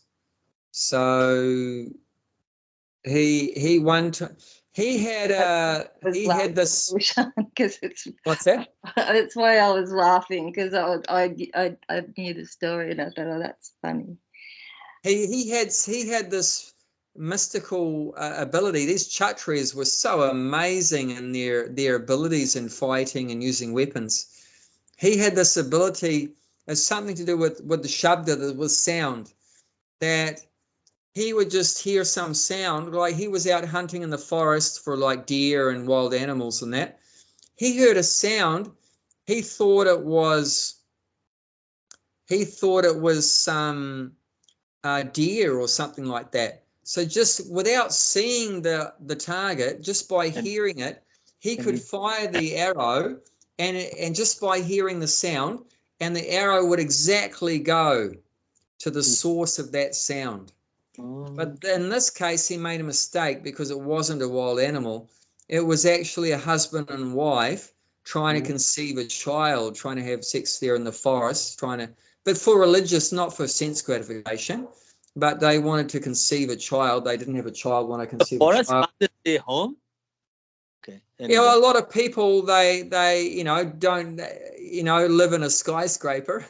S1: So he had this.
S3: Because it's
S1: What's that?
S3: That's why I was laughing, because I knew the story and I thought, oh, that's funny.
S1: He had this mystical ability. These Kshatriyas were so amazing in their abilities in fighting and using weapons. He had this ability. It's something to do with the shabda, with sound, that he would just hear some sound, like he was out hunting in the forest for like deer and wild animals and that. He heard a sound. He thought it was some deer or something like that. So just without seeing the target, just by hearing it, he could fire the arrow, and just by hearing the sound, and the arrow would exactly go to the source of that sound. But in this case, he made a mistake because it wasn't a wild animal. It was actually a husband and wife trying to conceive a child, trying to have sex there in the forest, but for religious, not for sense gratification. But they wanted to conceive a child. They didn't have a child, want to conceive a
S2: Forest,
S1: child.
S2: can't they stay home? Okay.
S1: You know, a lot of people, they don't, live in a skyscraper,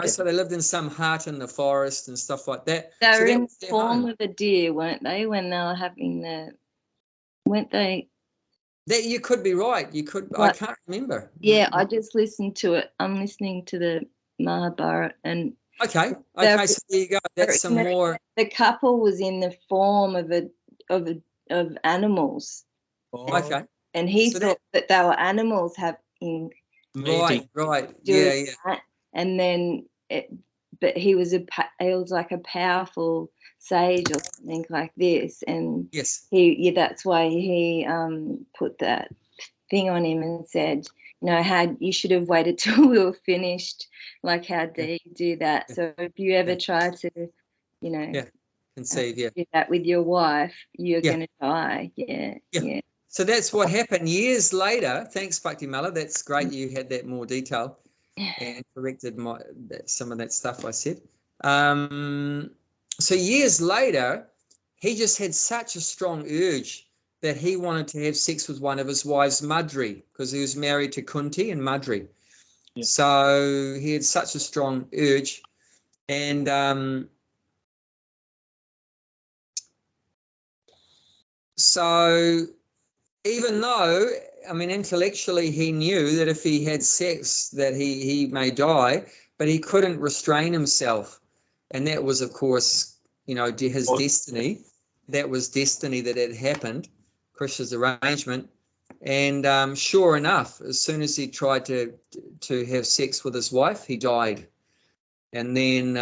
S1: so they lived in some hut in the forest and stuff like that.
S3: They
S1: So
S3: were
S1: that
S3: in
S1: was
S3: the
S1: their
S3: form
S1: home.
S3: of a deer, weren't they, when they were having weren't they?
S1: That you could be right. You could. I
S3: What?
S1: can't remember.
S3: Yeah, I just listened to it. I'm listening to the Mahabharata, and
S1: Okay.
S3: They're-
S1: So there you go. That's some more.
S3: the couple was in the form of animals,
S1: Okay.
S3: and he
S1: So
S3: thought that they were animals having
S1: Right.
S3: doing
S1: Yeah.
S3: that, and then but he was like a powerful sage or something like this, and
S1: Yes.
S3: that's why he put that thing on him and said, you should have waited till we were finished. Like, how dare you do that?
S1: Yeah.
S3: So if you ever try to,
S1: Conceive.
S3: do that with your wife, you're
S1: Yeah.
S3: going to die. Yeah.
S1: So that's what happened years later. Thanks, Bhakti Mala. That's great. You had that more detail and corrected some of that stuff I said. So years later, he just had such a strong urge that he wanted to have sex with one of his wives, Madri, because he was married to Kunti and Madri. Yeah. So he had such a strong urge, and so even though, intellectually he knew that if he had sex that he may die, but he couldn't restrain himself. And that was, of course, his destiny. That was destiny that had happened, Krishna's arrangement. And sure enough, as soon as he tried to have sex with his wife, he died. And then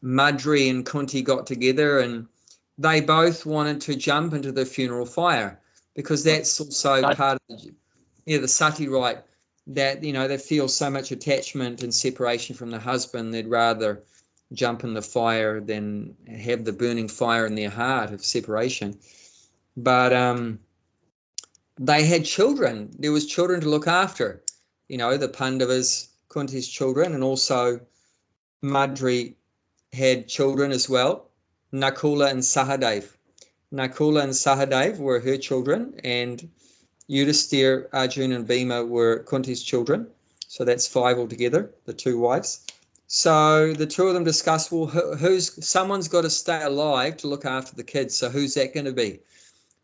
S1: Madri and Kunti got together, and they both wanted to jump into the funeral fire, because that's also part of the sati rite, that they feel so much attachment and separation from the husband, they'd rather jump in the fire than have the burning fire in their heart of separation. But they had children. There was children to look after, the Pandavas, Kunti's children, and also Madri had children as well, Nakula and Sahadev. Nakula and Sahadev were her children, and Yudhisthira, Arjuna, and Bhima were Kunti's children. So that's 5 altogether, the 2 wives. So the 2 of them discussed, well, someone's got to stay alive to look after the kids. So who's that going to be?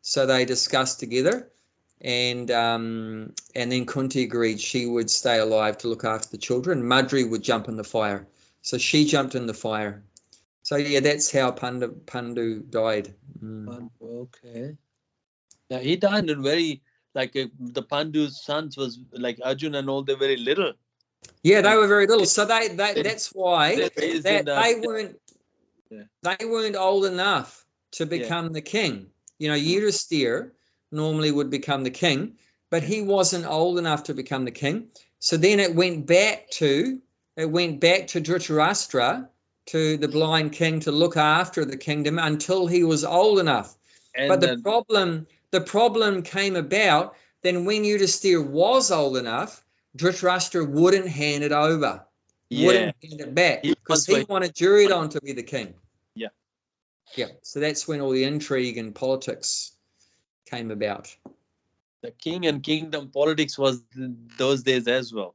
S1: So they discussed together, and then Kunti agreed she would stay alive to look after the children. Madri would jump in the fire. So she jumped in the fire. So yeah, that's how Pandu died.
S2: Okay. Yeah, he died in very, the Pandu's sons was like Arjuna and all, they're very little.
S1: Yeah, they were very little. So that's why they weren't old enough to become the king. Yudhisthira normally would become the king, but he wasn't old enough to become the king. So then it went back to Dhritarashtra, to the blind king, to look after the kingdom until he was old enough. But the problem came about then when Yudhisthira was old enough, Dhritarashtra wouldn't hand it over, wouldn't hand it back, because he wanted Duryodhana to be the king. Yeah. So that's when all the intrigue and politics came about.
S2: The king and kingdom politics was those days as well.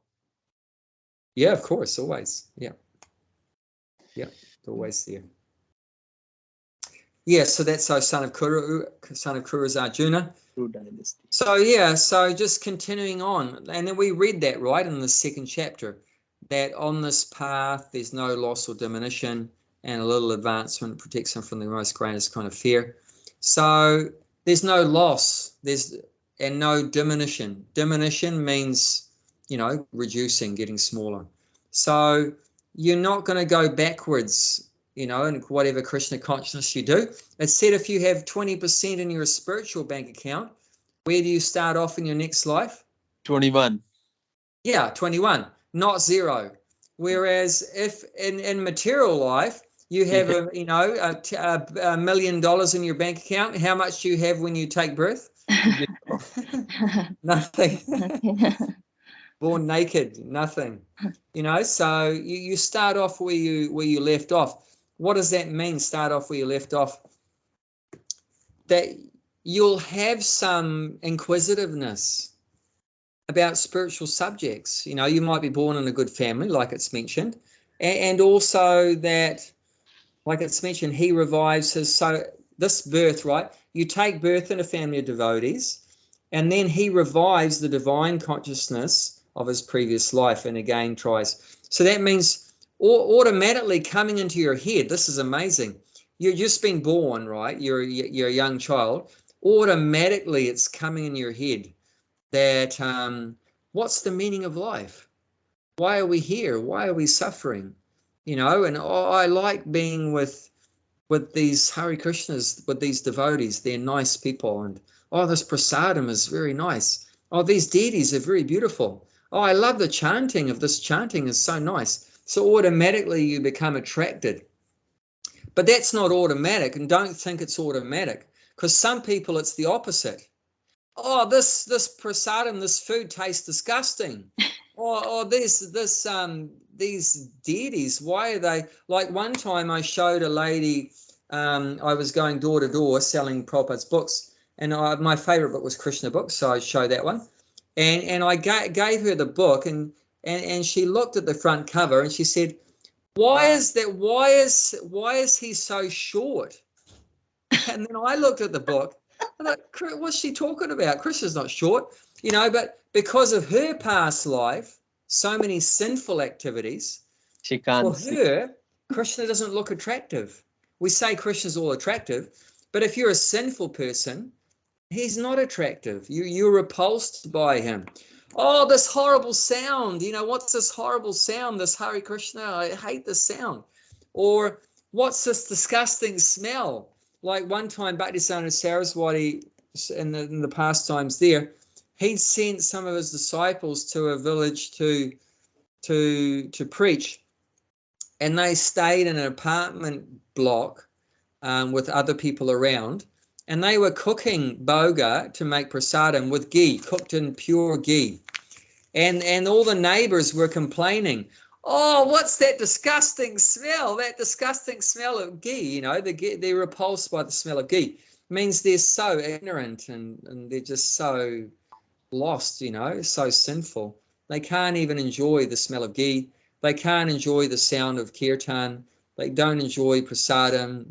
S1: Yeah, of course, always. Yeah, always there. Yeah, so that's our son of Kuru is Arjuna.
S2: Kuru dynasty.
S1: So just continuing on, and then we read that right in the 2nd chapter, that on this path there's no loss or diminution, and a little advancement protects him from the most greatest kind of fear. So there's no loss, and no diminution. Diminution means, reducing, getting smaller. So you're not going to go backwards you know, and whatever Krishna consciousness you do. It said if you have 20% in your spiritual bank account, where do you start off in your next life?
S2: 21.
S1: Yeah, 21, not 0. Whereas if in material life, you have $1 million in your bank account, how much do you have when you take birth? Nothing. Born naked, nothing. You know, so you start off where you left off. What does that mean, start off where you left off? That you'll have some inquisitiveness about spiritual subjects. You know, you might be born in a good family, like it's mentioned, and also that, like it's mentioned, he revives his, so this birth, right? You take birth in a family of devotees, and then he revives the divine consciousness of his previous life and again tries. So that means automatically coming into your head, this is amazing. You've just been born, right? You're a young child. Automatically it's coming in your head that what's the meaning of life? Why are we here? Why are we suffering? You know, and I like being with these Hare Krishnas, with these devotees. They're nice people, and this prasadam is very nice. These deities are very beautiful. I love the chanting of this. Chanting is so nice. So automatically you become attracted. But that's not automatic, and don't think it's automatic, because some people it's the opposite. This prasadam, this food tastes disgusting. These deities, why are they, like one time I showed a lady, I was going door to door selling Prabhupada's books, and my favorite book was Krishna books, so I showed that one, and I gave her the book, and she looked at the front cover and she said, why is he so short? And then I looked at the book. I'm like, what's she talking about? Krishna's not short, you know, but because of her past life, so many sinful activities,
S2: She can't
S1: for her, Krishna doesn't look attractive. We say Krishna's all attractive, but if you're a sinful person, he's not attractive. You're repulsed by him. This horrible sound, you know, what's this horrible sound, this Hare Krishna? I hate this sound. Or what's this disgusting smell? Like one time, Bhaktisiddhanta Saraswati, in the pastimes there, he sent some of his disciples to a village to preach, and they stayed in an apartment block with other people around, and they were cooking boga to make prasadam with ghee, cooked in pure ghee, and all the neighbors were complaining. What's that disgusting smell? That disgusting smell of ghee, you know, they're repulsed by the smell of ghee. It means they're so ignorant and they're just so lost, you know, so sinful. They can't even enjoy the smell of ghee. They can't enjoy the sound of kirtan. They don't enjoy prasadam.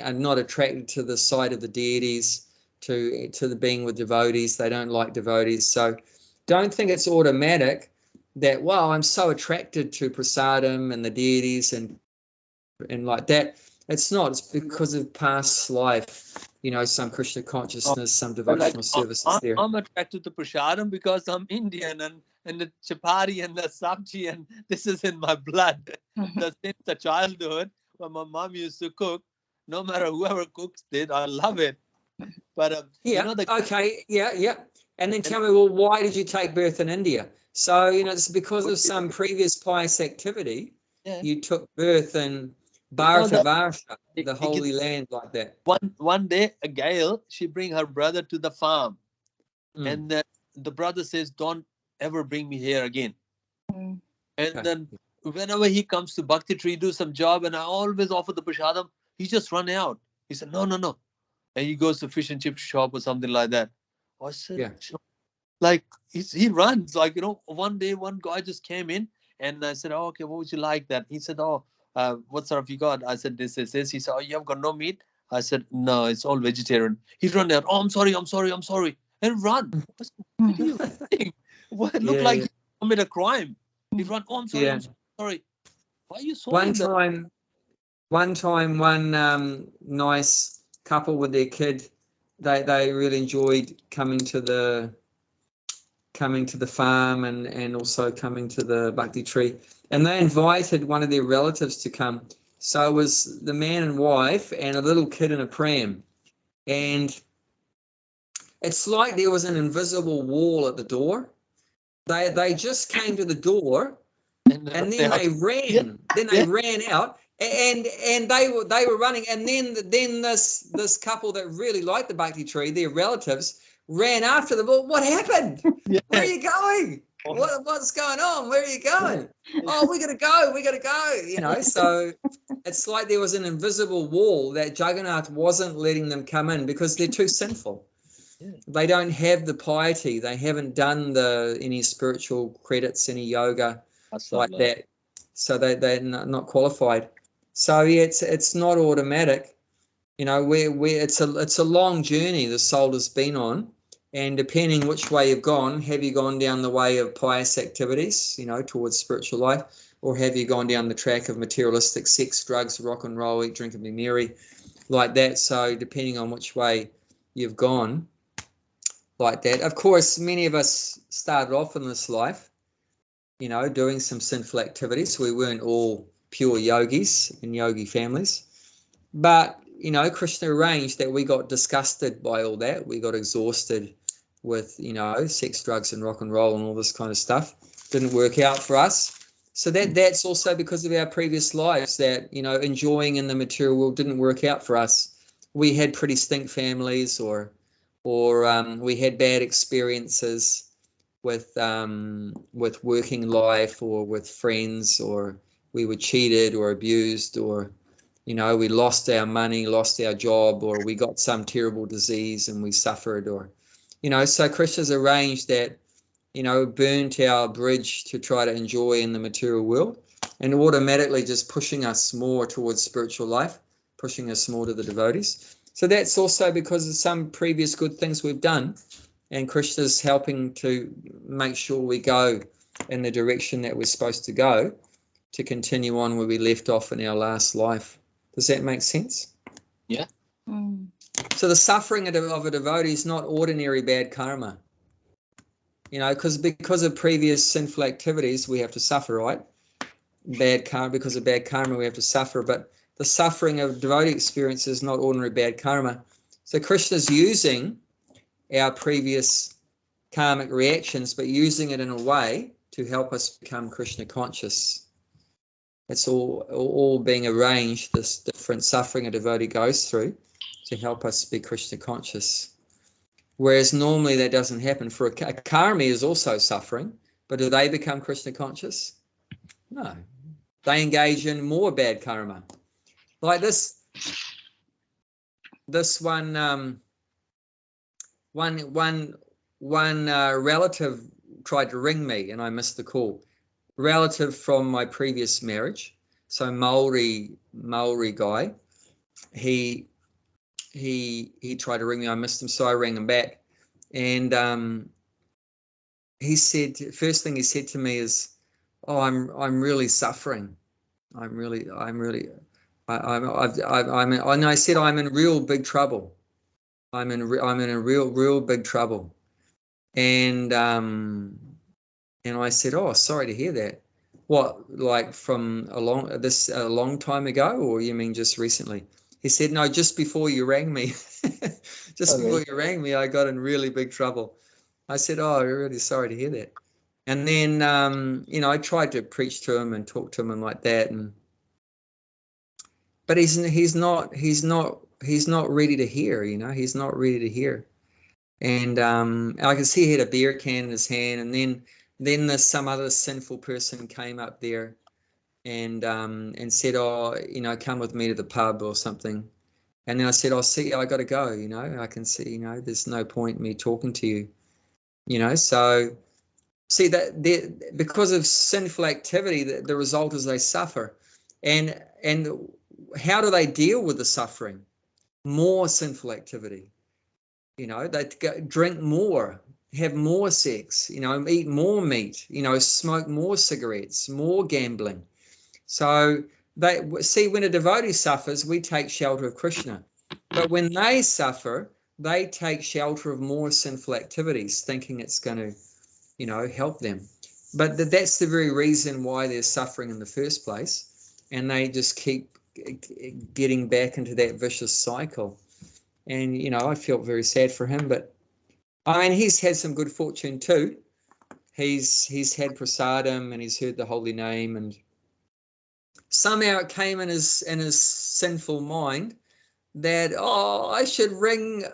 S1: Are not attracted to the sight of the deities, to the being with devotees. They don't like devotees. So don't think it's automatic that, wow, I'm so attracted to prasadam and the deities and like that. It's not. It's because of past life, you know, some Krishna consciousness, some devotional services there.
S2: I'm attracted to prasadam because I'm Indian and the chapati and the sabji, and this is in my blood. Since the childhood, when my mom used to cook, no matter whoever cooks it, I love it. But
S1: yeah, yeah. And then tell me, well, why did you take birth in India? So, you know, it's because of some previous pious activity. Yeah. You took birth in Bharatavarsha, the holy land, like that.
S2: One day, a gal, she bring her brother to the farm, and the brother says, "Don't ever bring me here again." And then whenever he comes to Bhakti Tree, do some job, and I always offer the prasadam, he just run out. He said, no. And he goes to fish and chip shop or something like that. I said, like, he runs. Like, you know, one day, one guy just came in, and I said, okay, what would you like that? He said, what sort of you got? I said, this. He said, you have got no meat? I said, no, it's all vegetarian. He run out. I'm sorry. And run. I said, what are you doing? What look like he committed a crime? He run. I'm sorry. I'm sorry. Why are you so?
S1: One time, one nice couple with their kid, they really enjoyed coming to the farm and also coming to the Bhakti Tree, and they invited one of their relatives to come. So it was the man and wife and a little kid in a pram. And it's like there was an invisible wall at the door. They just came to the door, and then they ran.
S2: Yeah.
S1: Then they ran out, and they were running. And then this couple that really liked the bhakti tree, their relatives, ran after them. Well, what happened?
S2: Yeah.
S1: Where are you going? What's going on? Where are you going? Oh, we gotta go. You know, so it's like there was an invisible wall that Jagannath wasn't letting them come in because they're too sinful.
S2: Yeah.
S1: They don't have the piety. They haven't done any spiritual credits, any yoga like that. So they're not qualified. So yeah, it's not automatic. You know, it's a long journey the soul has been on. And depending which way you've gone, have you gone down the way of pious activities, you know, towards spiritual life, or have you gone down the track of materialistic sex, drugs, rock and roll, eat, drink, and be merry, like that? So depending on which way you've gone, like that. Of course, many of us started off in this life, you know, doing some sinful activities. We weren't all pure yogis in yogi families, but you know, Krishna arranged that we got disgusted by all that. We got exhausted with, you know, sex, drugs, and rock and roll and all this kind of stuff. Didn't work out for us. So that's also because of our previous lives that, you know, enjoying in the material world didn't work out for us. We had pretty stink families, or we had bad experiences with working life, or with friends, or we were cheated or abused, or you know, we lost our money, lost our job, or we got some terrible disease and we suffered, or, you know, so Krishna's arranged that, you know, burnt our bridge to try to enjoy in the material world, and automatically just pushing us more towards spiritual life, pushing us more to the devotees. So that's also because of some previous good things we've done, and Krishna's helping to make sure we go in the direction that we're supposed to go, to continue on where we left off in our last life. Does that make sense?
S2: Yeah.
S3: Mm.
S1: So the suffering of a devotee is not ordinary bad karma. You know, because of previous sinful activities, we have to suffer, right? Bad karma, because of bad karma, we have to suffer. But the suffering of devotee experience is not ordinary bad karma. So Krishna's using our previous karmic reactions, but using it in a way to help us become Krishna conscious. It's all being arranged, this different suffering a devotee goes through to help us be Krishna conscious. Whereas normally that doesn't happen. For a karmi is also suffering, but do they become Krishna conscious? No. They engage in more bad karma. Like this one relative tried to ring me and I missed the call. Relative from my previous marriage, so Maori guy, he tried to ring me. I missed him, so I rang him back, and he said, first thing he said to me is, "Oh, I'm really suffering. And I said, I'm in real big trouble. I'm in a real big trouble, and I said, "Oh, sorry to hear that. What, like from a long time ago, or you mean just recently?" He said, "No, just before you rang me. Before you rang me, I got in really big trouble." I said, "Oh, I'm really sorry to hear that." And then, you know, I tried to preach to him and talk to him and like that, but he's not ready to hear. You know, he's not ready to hear. And I could see he had a beer can in his hand, and then some other sinful person came up there and said, "Oh, you know, come with me to the pub or something." And then I said, "Oh, see, I got to go. You know, I can see. You know, there's no point in me talking to you. You know." So see that because of sinful activity, the result is they suffer, and how do they deal with the suffering? More sinful activity. You know, they drink more, have more sex, you know, eat more meat, you know, smoke more cigarettes, more gambling. So they see, when a devotee suffers, we take shelter of Krishna. But when they suffer, they take shelter of more sinful activities, thinking it's going to, you know, help them. But that's the very reason why they're suffering in the first place. And they just keep getting back into that vicious cycle. And, you know, I felt very sad for him, but I mean, he's had some good fortune too. He's had prasadam and he's heard the holy name, and somehow it came in his sinful mind that, oh, I should ring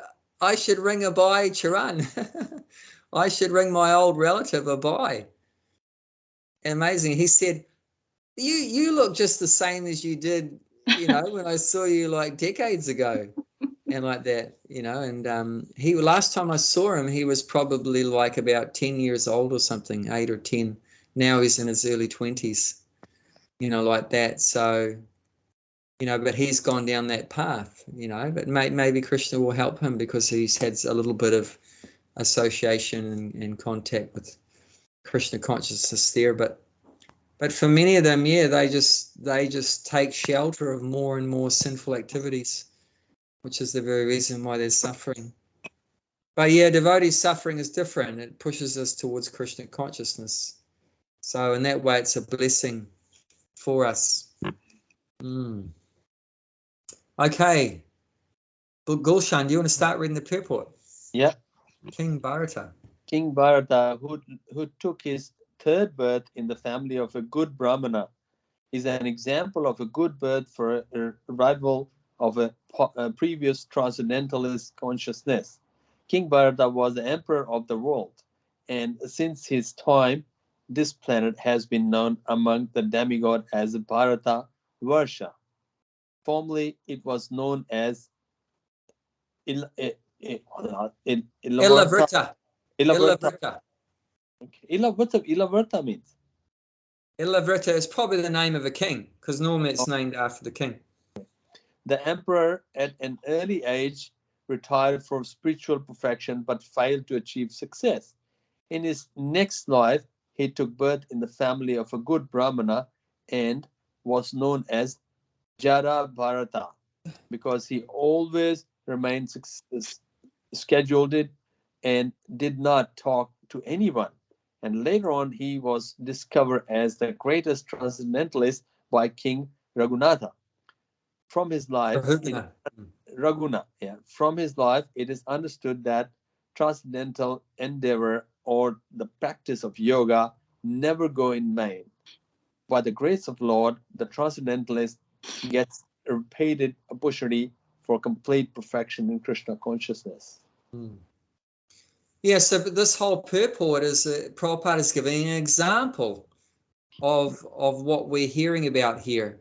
S1: Abai Charan. I should ring my old relative Abai. Amazing. He said, you look just the same as you did, you know, when I saw you like decades ago. And like that, you know, and he, last time I saw him, he was probably like about 10 years old or something, 8 or 10. Now he's in his early 20s, you know, like that. So, you know, but he's gone down that path, you know, but maybe Krishna will help him because he's had a little bit of association and contact with Krishna consciousness there. But for many of them, yeah, they just take shelter of more and more sinful activities, which is the very reason why they're suffering. But yeah, devotee suffering is different. It pushes us towards Krishna consciousness. So in that way, it's a blessing for us. Okay. Gulshan, do you want to start reading the purport?
S2: Yeah.
S1: King Bharata.
S2: King Bharata, who took his third birth in the family of a good Brahmana, is an example of a good birth for a revival of a previous transcendentalist consciousness. King Bharata was the emperor of the world, and since his time, this planet has been known among the demigod as Bharata Varsha. Formerly, it was known as Ilavrta.
S1: Ilavrta.
S2: Ilavrta. Okay. What's Ilavrta means?
S1: Ilavrta is probably the name of a king, because normally it's named after the king.
S2: The emperor, at an early age, retired for spiritual perfection but failed to achieve success. In his next life, he took birth in the family of a good Brahmana and was known as Jara Bharata because he always remained scheduled and did not talk to anyone. And later on, he was discovered as the greatest transcendentalist by King Raghunatha. From his life, From his life, it is understood that transcendental endeavor or the practice of yoga never go in vain. By the grace of Lord, the transcendentalist gets a repeated opportunity for complete perfection in Krishna consciousness.
S1: Yeah, so but this whole purport is Prabhupada is giving an example of what we're hearing about here.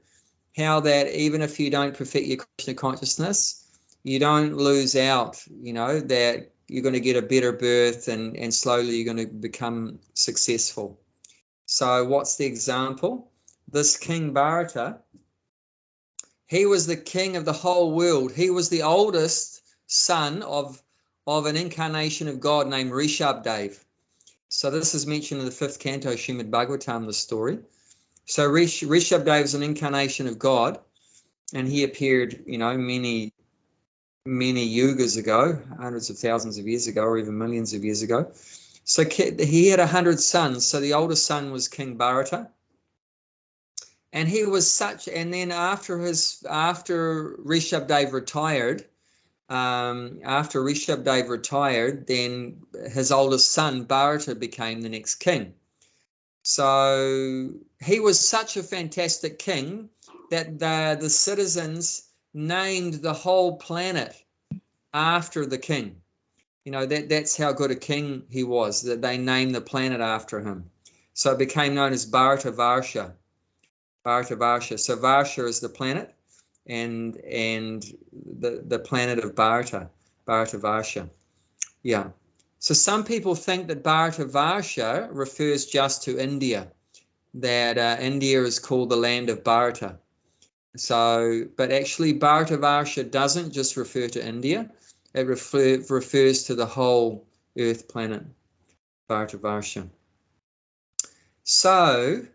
S1: How that even if you don't perfect your Krishna consciousness, you don't lose out, you know, that you're going to get a better birth and slowly you're going to become successful. So what's the example? This King Bharata, he was the king of the whole world. He was the oldest son of an incarnation of God named Rishabdev. So this is mentioned in the 5th canto, Srimad Bhagavatam, the story. So Rishabdev is an incarnation of God, and he appeared, you know, many yugas ago, hundreds of thousands of years ago, or even millions of years ago. So he had 100 sons. So the oldest son was King Bharata. And he was such, and then after Rishabdev retired, then his oldest son, Bharata, became the next king. So he was such a fantastic king that the citizens named the whole planet after the king. You know, that's how good a king he was, that they named the planet after him. So it became known as Bharata Varsha. Bharata Varsha. So Varsha is the planet, and the planet of Bharata Varsha. Yeah. So some people think that Bharata Varsha refers just to India, that India is called the land of Bharata. So, but actually Bharata Varsha doesn't just refer to India. It refers to the whole Earth planet, Bharata Varsha. So,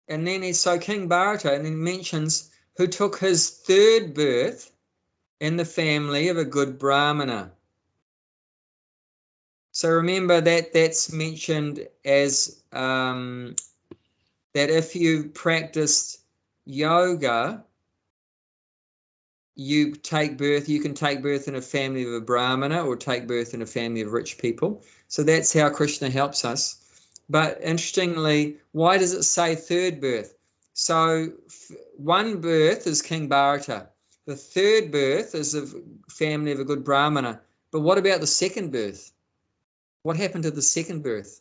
S1: and then so King Bharata, and then mentions who took his third birth in the family of a good Brahmana. So remember that that's mentioned as that if you practiced yoga, you can take birth in a family of a Brahmana or take birth in a family of rich people. So that's how Krishna helps us. But interestingly, why does it say third birth? So one birth is King Bharata. The third birth is a family of a good Brahmana. But what about the second birth? What happened to the second birth?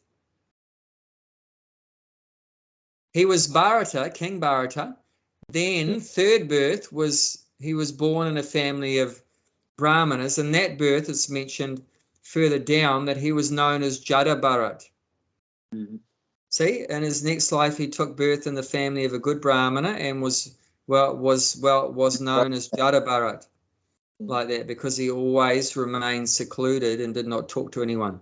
S1: He was Bharata, King Bharata. Then third birth was, he was born in a family of Brahmanas, and that birth is mentioned further down that he was known as Jada Bharat.
S2: Mm-hmm.
S1: See, in his next life, he took birth in the family of a good Brahmana and was known as Jada Bharat, like that, because he always remained secluded and did not talk to anyone.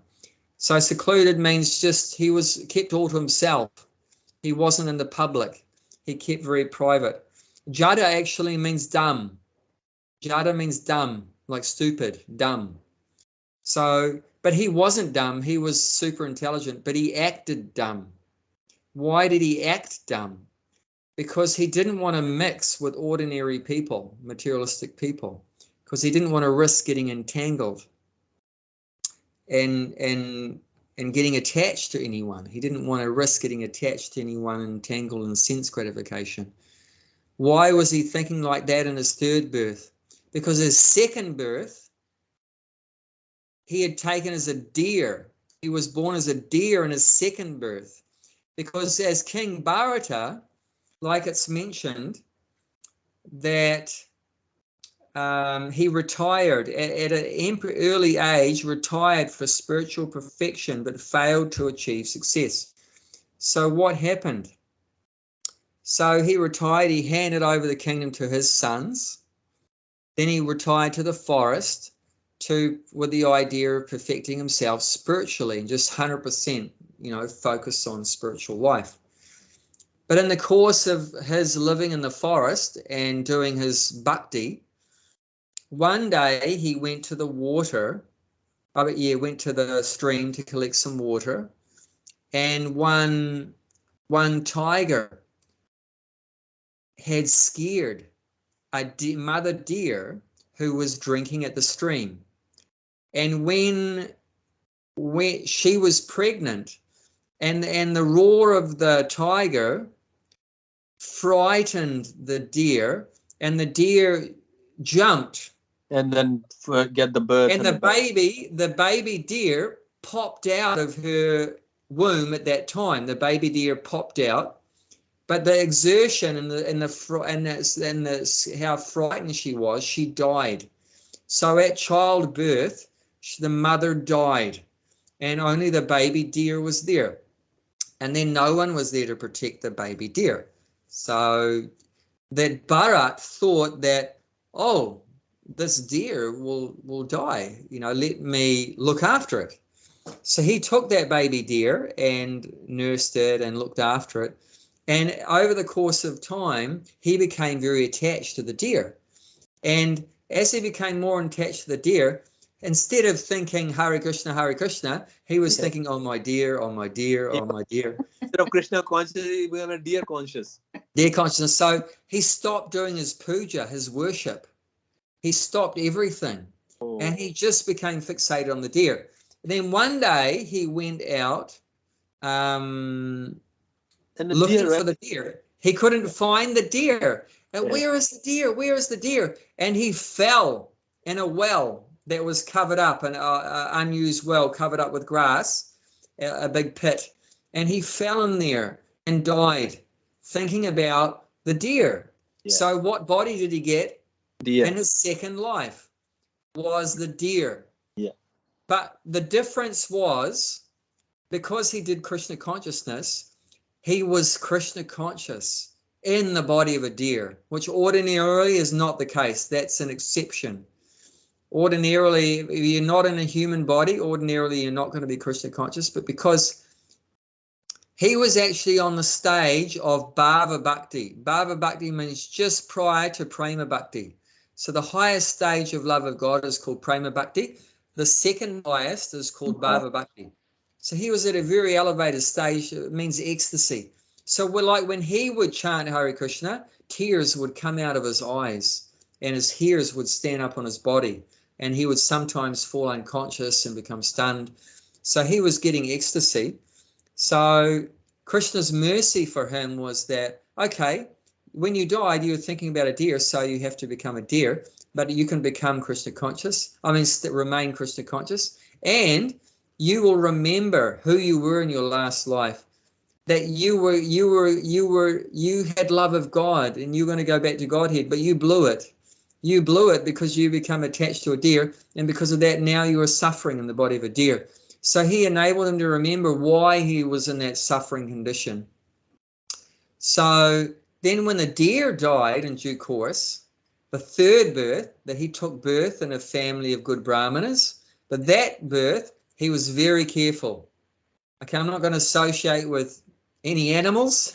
S1: So secluded means just he was kept all to himself. He wasn't in the public. He kept very private. Jada actually means dumb. Jada means dumb, like stupid, dumb. So, but he wasn't dumb. He was super intelligent, but he acted dumb. Why did he act dumb? Because he didn't want to mix with ordinary people, materialistic people, because he didn't want to risk getting entangled and getting attached to anyone. He didn't want to risk getting attached to anyone, entangled in sense gratification. Why was he thinking like that in his third birth? Because his second birth, he had taken as a deer. He was born as a deer in his second birth. Because as King Bharata, like it's mentioned, that he retired at an early age, retired for spiritual perfection, but failed to achieve success. So what happened? So he retired, he handed over the kingdom to his sons. Then he retired to the forest with the idea of perfecting himself spiritually, just 100%, focus on spiritual life. But in the course of his living in the forest and doing his bhakti, one day he went to the went to the stream to collect some water, and one tiger had scared a mother deer who was drinking at the stream. And when she was pregnant, and the roar of the tiger frightened the deer, and the deer jumped.
S2: And then get the birth.
S1: And the baby deer popped out of her womb at that time. The baby deer popped out, but the exertion and how frightened she was, she died. So at childbirth, the mother died, and only the baby deer was there. And then no one was there to protect the baby deer. So that Bharat thought that, oh, this deer will die, let me look after it. So he took that baby deer and nursed it and looked after it. And over the course of time, he became very attached to the deer. And as he became more attached to the deer, instead of thinking Hare Krishna, he was thinking, oh my dear, oh my dear, oh my dear.
S2: Instead of Krishna conscious, he became a deer conscious.
S1: Deer consciousness. So he stopped doing his puja, his worship. He stopped everything. Oh. And he just became fixated on the deer. And then one day he went out looking for the deer. He couldn't find the deer. And where is the deer? Where is the deer? And he fell in a well that was covered up, an unused well covered up with grass, a big pit. And he fell in there and died, thinking about the deer. Yeah. So what body did he get? Deer. In his second life was the deer.
S2: Yeah.
S1: But the difference was, because he did Krishna consciousness, he was Krishna conscious in the body of a deer, which ordinarily is not the case. That's an exception. Ordinarily, if you're not in a human body, ordinarily you're not going to be Krishna conscious, but because he was actually on the stage of Bhava Bhakti. Bhava Bhakti means just prior to Prema Bhakti. So the highest stage of love of God is called Prema Bhakti. The second highest is called Bhava Bhakti. So he was at a very elevated stage. It means ecstasy. So we're like when he would chant Hare Krishna, tears would come out of his eyes and his hairs would stand up on his body, and he would sometimes fall unconscious and become stunned. So he was getting ecstasy. So Krishna's mercy for him was that, okay, when you died, you were thinking about a deer, so you have to become a deer, but you can become Krishna conscious. I mean, remain Krishna conscious, and you will remember who you were in your last life. That you had love of God, and you're going to go back to Godhead, but you blew it. You blew it because you become attached to a deer, and because of that, now you are suffering in the body of a deer. So he enabled him to remember why he was in that suffering condition. So then when the deer died in due course, the third birth, that he took birth in a family of good brahmanas, but that birth, he was very careful. Okay, I'm not going to associate with any animals,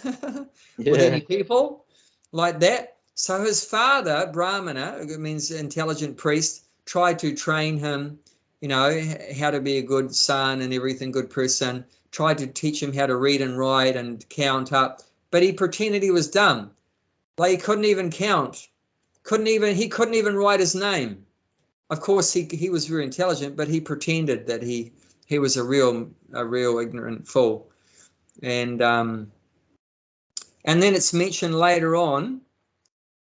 S1: with any people like that. So his father, Brahmana, it means intelligent priest, tried to train him, you know, how to be a good son and everything, good person, tried to teach him how to read and write and count up, but he pretended he was dumb. Like he couldn't even count, he couldn't even write his name. Of course, he was very intelligent, but he pretended that he was a real ignorant fool. And then it's mentioned later on,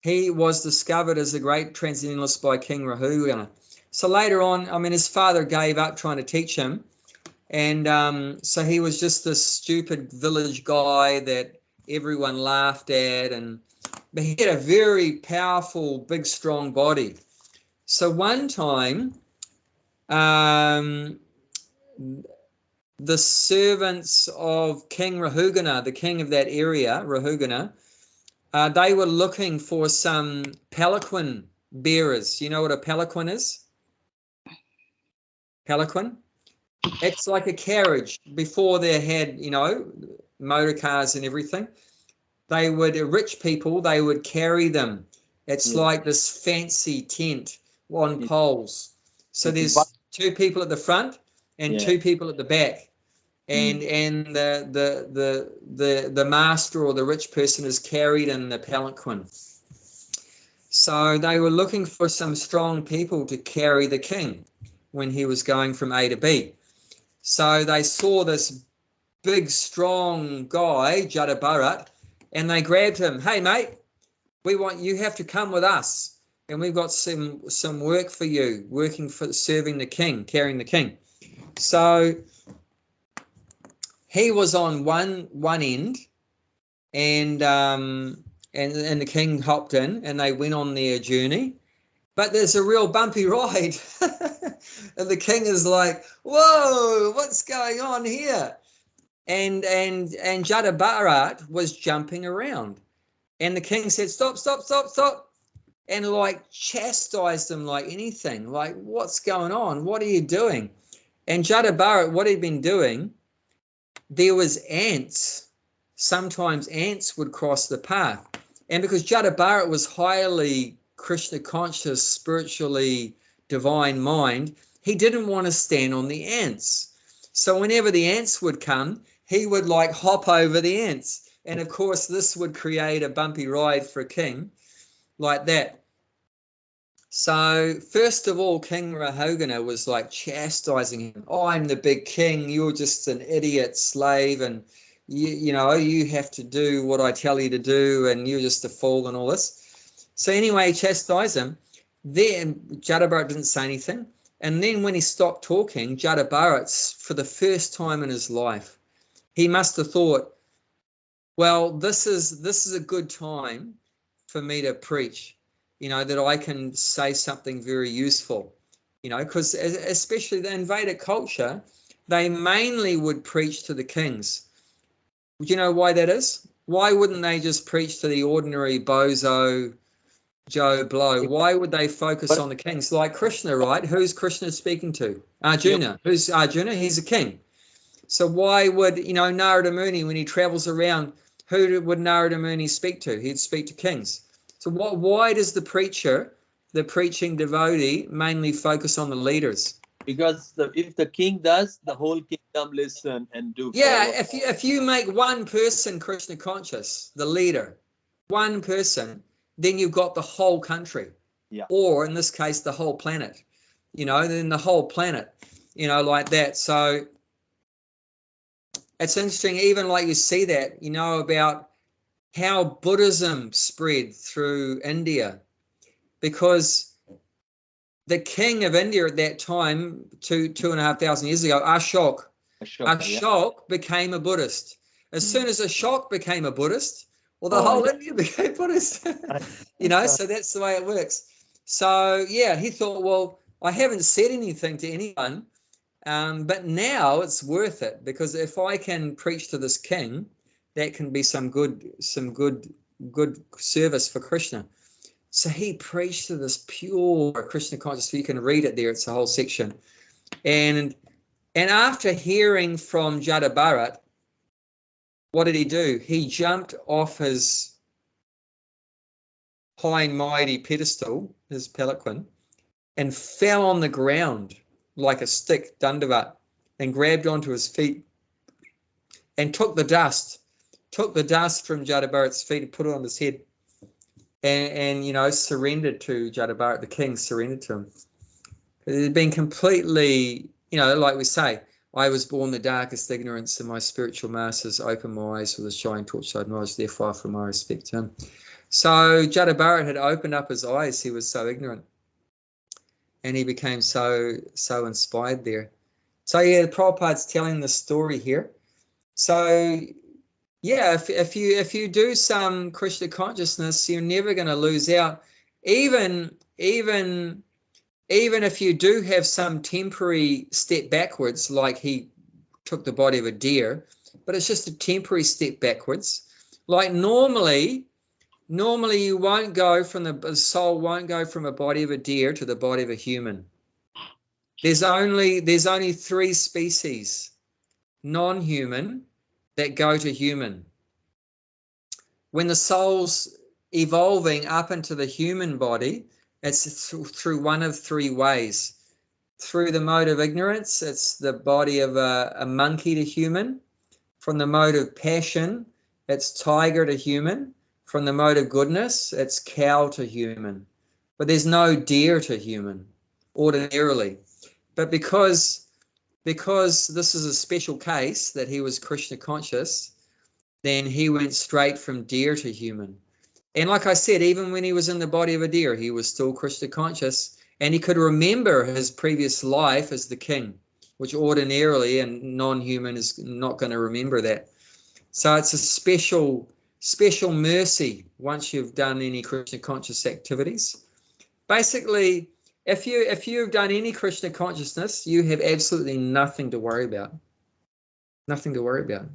S1: he was discovered as a great transcendentalist by King Rahugana. So later on, I mean, his father gave up trying to teach him. And so he was just this stupid village guy that everyone laughed at. But he had a very powerful, big, strong body. So one time, the servants of King Rahugana, the king of that area, Rahugana, they were looking for some palanquin bearers. You know what a palanquin is? Palanquin? It's like a carriage. Before they had, you know, motor cars and everything, rich people, they would carry them. It's like this fancy tent on poles. So there's two people at the front and two people at the back. And the master or the rich person is carried in the palanquin. So they were looking for some strong people to carry the king when he was going from A to B. So they saw this big, strong guy, Jada Bharat, and they grabbed him. Hey, mate, you have to come with us, and we've got some work for you, serving the king, carrying the king. So he was on one end, and the king hopped in, and they went on their journey. But there's a real bumpy ride, and the king is like, "Whoa, what's going on here?" And Jada Bharat was jumping around, and the king said, "Stop, stop, stop, stop," and like chastised him like anything, like, "What's going on? What are you doing?" And Jada Bharat, what he'd been doing, there was ants. Sometimes ants would cross the path. And because Jada Bharat was highly Krishna conscious, spiritually divine mind, he didn't want to stand on the ants. So whenever the ants would come, he would like hop over the ants. And of course, this would create a bumpy ride for a king like that. So first of all, King Rahugana was like chastising him. "Oh, I'm the big king. You're just an idiot slave, and you have to do what I tell you to do, and you're just a fool," and all this. So anyway, he chastised him. Then Jada Bharat didn't say anything. And then when he stopped talking, Jada Bharat, for the first time in his life, he must have thought, well, this is a good time for me to preach. That I can say something very useful, because especially in Vedic culture, they mainly would preach to the kings. Do you know why that is? Why wouldn't they just preach to the ordinary bozo Joe Blow? Why would they focus on the kings? Like Krishna, right? Who's Krishna speaking to? Arjuna. Yep. Who's Arjuna? He's a king. So why would, Narada Muni, when he travels around, who would Narada Muni speak to? He'd speak to kings. So why does the preaching devotee mainly focus on the leaders?
S2: Because if the king does, the whole kingdom listen and do.
S1: Yeah,
S2: follow.
S1: if you make one person Krishna conscious, the leader, one person, then you've got the whole country.
S2: Yeah.
S1: Or in this case, the whole planet. Then the whole planet, like that. So it's interesting, even like you see that, about how Buddhism spread through India, because the king of India at that time, 2,500 years ago, Ashok became a Buddhist. As soon as Ashok became a Buddhist, well, the whole India became Buddhist. So that's the way it works. So yeah, he thought, well, I haven't said anything to anyone, but now it's worth it, because if I can preach to this king, that can be some good service for Krishna. So he preached to this pure Krishna consciousness. You can read it there; it's a whole section. And after hearing from Jada Bharat, what did he do? He jumped off his high and mighty pedestal, his palanquin, and fell on the ground like a stick, dandavat, and grabbed onto his feet and took the dust from Jada Bharat's feet and put it on his head, and surrendered to Jada Bharat. The king surrendered to him. It had been completely, like we say, I was born the darkest ignorance, and my spiritual masters opened my eyes with a shining torchlight knowledge, therefore from my respect to him. So Jada Bharat had opened up his eyes. He was so ignorant, and he became so inspired there. So yeah, Prabhupada's telling the story here. So yeah, if you do some Krishna consciousness, you're never going to lose out. Even if you do have some temporary step backwards, like he took the body of a deer, but it's just a temporary step backwards. Like normally you won't go from the soul won't go from a body of a deer to the body of a human. There's only 3 species, non-human, that go to human. When the soul's evolving up into the human body, it's through one of 3 ways. Through the mode of ignorance, it's the body of a monkey to human. From the mode of passion, it's tiger to human. From the mode of goodness, it's cow to human. But there's no deer to human, ordinarily. But because this is a special case that he was Krishna conscious, then he went straight from deer to human. And like I said, even when he was in the body of a deer, he was still Krishna conscious, and he could remember his previous life as the king, which ordinarily and non-human is not going to remember that. So it's a special mercy once you've done any Krishna conscious activities. Basically, if you've done any Krishna consciousness, you have absolutely nothing to worry about. Nothing to worry about.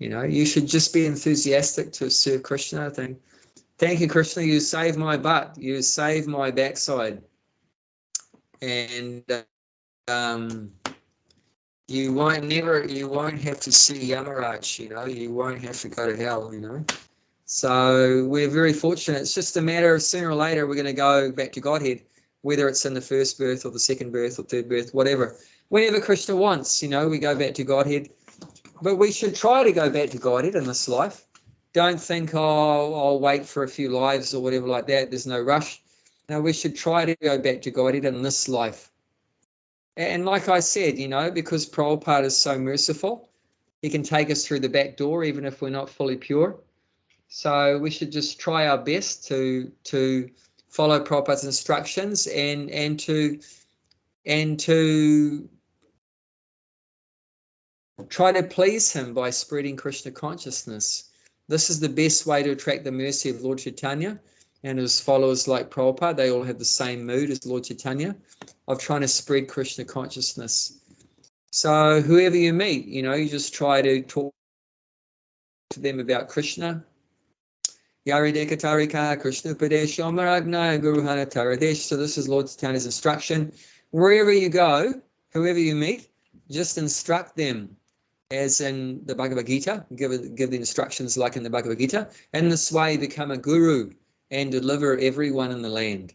S1: You should just be enthusiastic to serve Krishna. Thank you, Krishna. You saved my butt. You saved my backside. And you won't have to see Yamaraj. You won't have to go to hell. So we're very fortunate. It's just a matter of sooner or later we're going to go back to Godhead, whether it's in the first birth or the second birth or third birth, whatever. Whenever Krishna wants, we go back to Godhead. But we should try to go back to Godhead in this life. Don't think, I'll wait for a few lives or whatever like that. There's no rush. No, we should try to go back to Godhead in this life. And like I said, because Prabhupada is so merciful, he can take us through the back door even if we're not fully pure. So we should just try our best to follow Prabhupada's instructions and to try to please him by spreading Krishna consciousness. This is the best way to attract the mercy of Lord Chaitanya and his followers like Prabhupada. They all have the same mood as Lord Chaitanya of trying to spread Krishna consciousness. So whoever you meet, you just try to talk to them about Krishna. Yaridekatarika Krishna Padesh Omaragna Guruhana Taradesh. So this is Lord Chaitanya's instruction. Wherever you go, whoever you meet, just instruct them as in the Bhagavad Gita, give the instructions like in the Bhagavad Gita, and this way become a guru and deliver everyone in the land.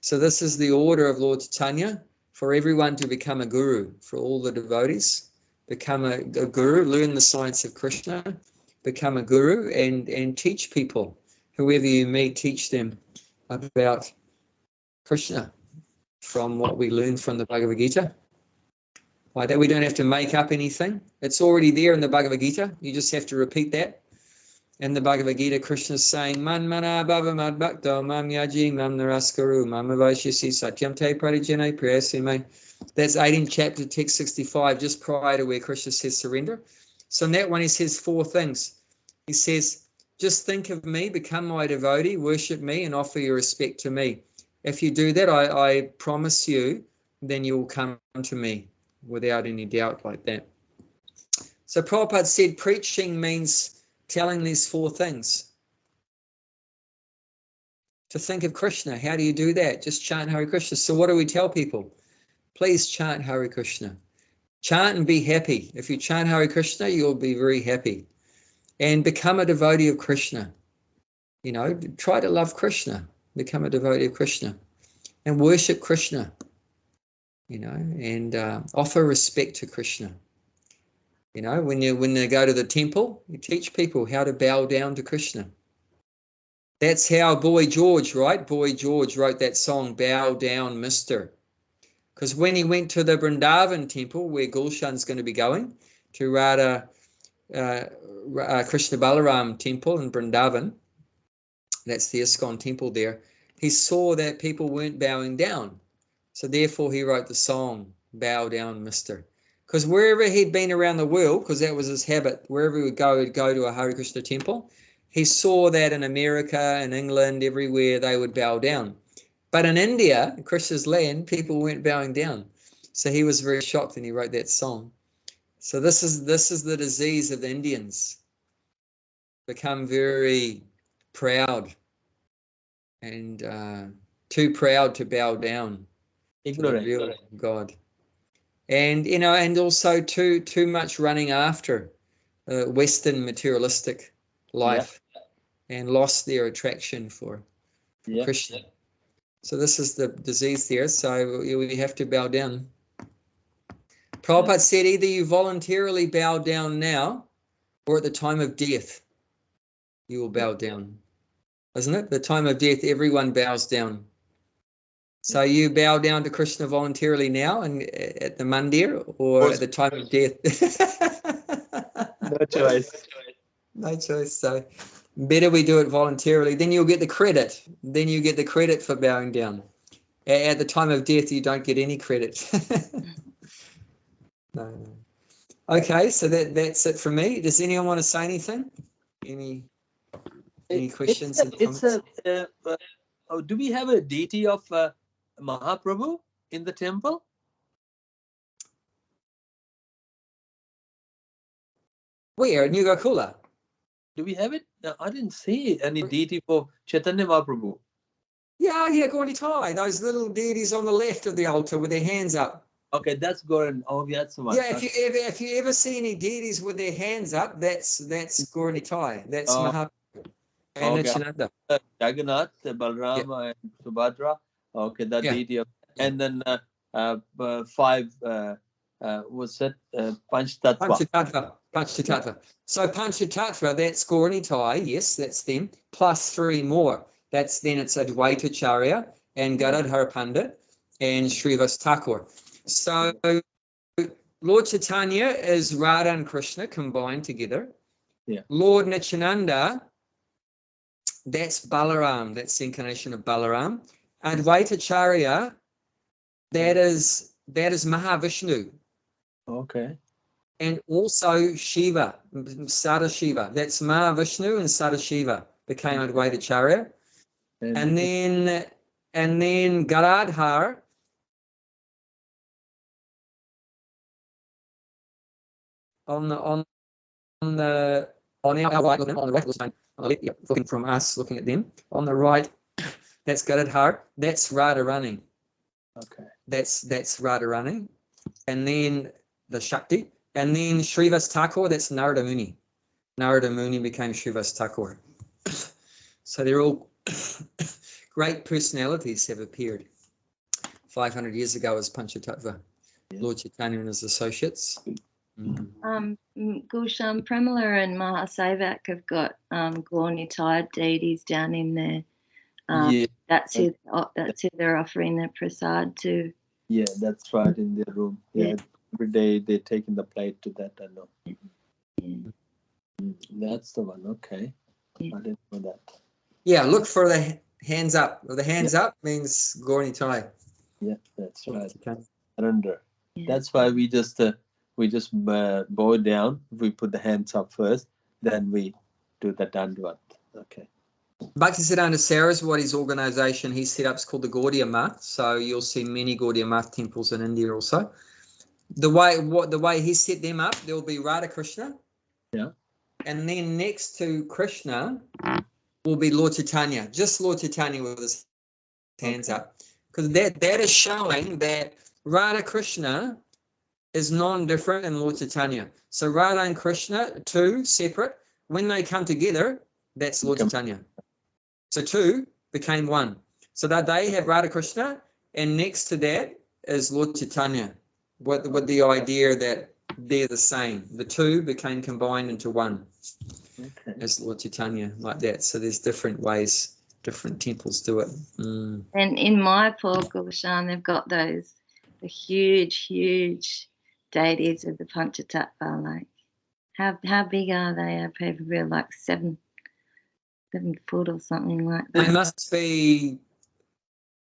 S1: So this is the order of Lord Chaitanya, for everyone to become a guru, for all the devotees, become a guru, learn the science of Krishna, become a guru, and teach people. Whoever you meet, teach them about Krishna from what we learn from the Bhagavad Gita. Like that, we don't have to make up anything. It's already there in the Bhagavad Gita. You just have to repeat that. In the Bhagavad Gita, Krishna is saying, Man mana bhava mad bhakto mam yaji mam naraskaru mam avaishyasi satyam te parijane prayasime. That's 18th chapter, text 65, just prior to where Krishna says surrender. So in that one, he says 4 things. He says, just think of me, become my devotee, worship me, and offer your respect to me. If you do that, I promise you, then you will come to me without any doubt like that. So Prabhupada said preaching means telling these 4 things. To think of Krishna, how do you do that? Just chant Hare Krishna. So what do we tell people? Please chant Hare Krishna. Chant and be happy. If you chant Hare Krishna, you'll be very happy. And become a devotee of Krishna. You know, try to love Krishna. Become a devotee of Krishna. And worship Krishna. You know, and offer respect to Krishna. You know, when they go to the temple, you teach people how to bow down to Krishna. That's how Boy George, right? Boy George wrote that song, Bow Down, Mister. Because when he went to the Vrindavan temple, where Gulshan's going to be going, to Radha Krishna Balaram temple in Vrindavan, that's the ISKCON temple there, he saw that people weren't bowing down. So therefore he wrote the song, Bow Down, Mister. Because wherever he'd been around the world, because that was his habit, wherever he would go, he'd go to a Hare Krishna temple. He saw that in America, in England, everywhere they would bow down. But in India, Krishna's land, people weren't bowing down. So he was very shocked and he wrote that song. So this is the disease of the Indians. Become very proud and too proud to bow down to the real God. And you know, and also too much running after Western materialistic life, and lost their attraction for Krishna. So this is the disease there. So we have to bow down. Prabhupada said either you voluntarily bow down now, or at the time of death, you will bow down. Isn't it? The time of death, everyone bows down. So you bow down to Krishna voluntarily now and at the mandir, or at the time of death?
S2: No choice.
S1: No choice. So better we do it voluntarily. Then you'll get the credit. Then you get the credit for bowing down. At the time of death, you don't get any credit. No. Okay, so that's it from me. Does anyone want to say anything? Any questions?
S2: Do we have a deity of Mahaprabhu in the temple?
S1: Where? New Gokula?
S2: Do we have it? No, I didn't see any deity for Chaitanya Mahaprabhu.
S1: Yeah, Gauri Tai. Those little deities on the left of the altar with their hands up.
S2: Okay, that's Goran. Oh, that's one.
S1: Yeah, if you ever see any deities with their hands up, that's Gauri Tai. That's Mahaprabhu and Nityananda.
S2: Jagannath, Balrama, and Subhadra. Okay, that deity of, and then 5 was that Panchtattva.
S1: Panchtattva. So Panchtattva, that's Gauri Tai. Yes, that's them. Plus 3 more. It's Advaitacharya and Gadadhar Pandit and Srivas Thakur. So Lord Chaitanya is Radha and Krishna combined together.
S2: Yeah.
S1: Lord Nityananda, that's Balaram, that's the incarnation of Balaram. Advaitacharya, that is Mahavishnu.
S2: Okay.
S1: And also Shiva, Sadashiva. That's Mahavishnu and Sadashiva became Advaitacharya. And then Gadadhar on our right, looking on the left, looking from us, looking at them. On the right, that's Gadadhar. That's Radharani.
S2: Okay.
S1: That's Radharani. And then the Shakti. And then Srivas Thakur, that's Narada Muni. Narada Muni became Srivas Thakur. So they're all great personalities have appeared 500 years ago as Panchatattva. Lord Chaitanya and his associates.
S3: Gulshan Premila and Mahasevak have got Gaur-Nitai deities down in there. That's who they're offering their prasad to.
S2: Yeah, that's right, in their room. Yeah, every day they take in the plate to that. I know. That's the one. Okay, I didn't know that.
S1: Yeah, look for the hands up. The hands up means Gaur-Nitai.
S2: Yeah, that's right. Surrender. That's why we just bow down. We put the hands up first, then we do the Dandvat. Okay.
S1: Bhaktisiddhanta Saraswati's organization he set up is called the Gaudiya Math. So you'll see many Gaudiya Math temples in India also. The way he set them up, there will be Radha Krishna.
S2: Yeah.
S1: And then next to Krishna will be Lord Chaitanya, just Lord Chaitanya with his hands up. Because that is showing that Radha Krishna is non-different in Lord Chaitanya. So Radha and Krishna, two separate. When they come together, that's Lord Chaitanya. So two became one. So that they have Radha Krishna, and next to that is Lord Chaitanya, with the idea that they're the same. The two became combined into one. As Lord Chaitanya, like that. So there's different ways, different temples do it.
S3: And in Mayapur, Gulshan, they've got the huge deities of the Panchatattva. Like, how big are they? Probably like 7 foot or something like that.
S1: They must be,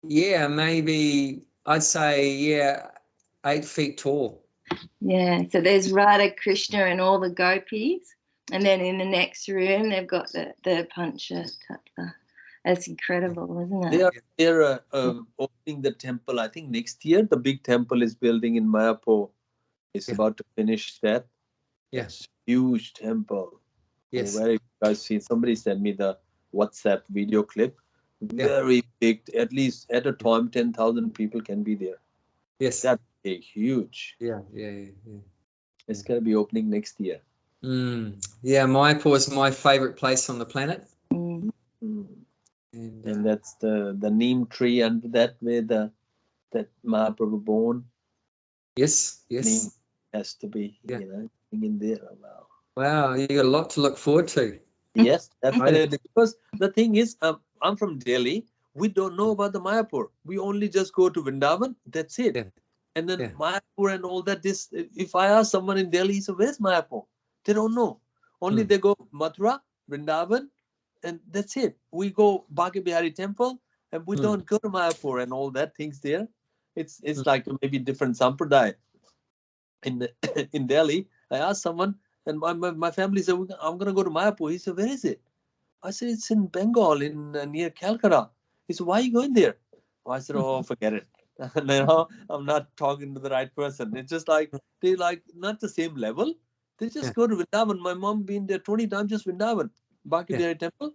S1: maybe I'd say 8 feet tall.
S3: Yeah. So there's Radha Krishna and all the gopis. And then in the next room, they've got the Panchatattva. That's incredible, isn't it?
S2: They're opening the temple. I think next year, the big temple is building in Mayapur. It's about to finish that.
S1: Yes.
S2: Huge temple.
S1: Yes.
S2: Where you guys see, somebody sent me the WhatsApp video clip. Very big. At least at a time, 10,000 people can be there.
S1: Yes.
S2: That's huge.
S1: Yeah.
S2: It's going to be opening next year.
S1: Yeah, Mayapur is my favorite place on the planet.
S2: And that's the neem tree under that where that Mahaprabhu born.
S1: Yes.
S2: Neem has to be, in there.
S1: Wow, you got a lot to look forward to.
S2: Yes, definitely. Because the thing is, I'm from Delhi. We don't know about the Mayapur. We only just go to Vrindavan. That's it.
S1: Yeah.
S2: And then Mayapur and all that. If I ask someone in Delhi, so where's Mayapur? They don't know. Only they go Mathura, Vrindavan, and that's it. We go Bhagavad Bihari temple, and we don't go to Mayapur and all that things there. It's like maybe different sampradaya. In Delhi, I asked someone, and my family said, I'm going to go to Mayapur. He said, where is it? I said, it's in Bengal, near Calcutta. He said, why are you going there? I said, oh, forget it. I'm not talking to the right person. It's just like, they like not the same level. They just go to Vrindavan. My mom been there 20 times, just Vrindavan. Bhakti Bihari temple.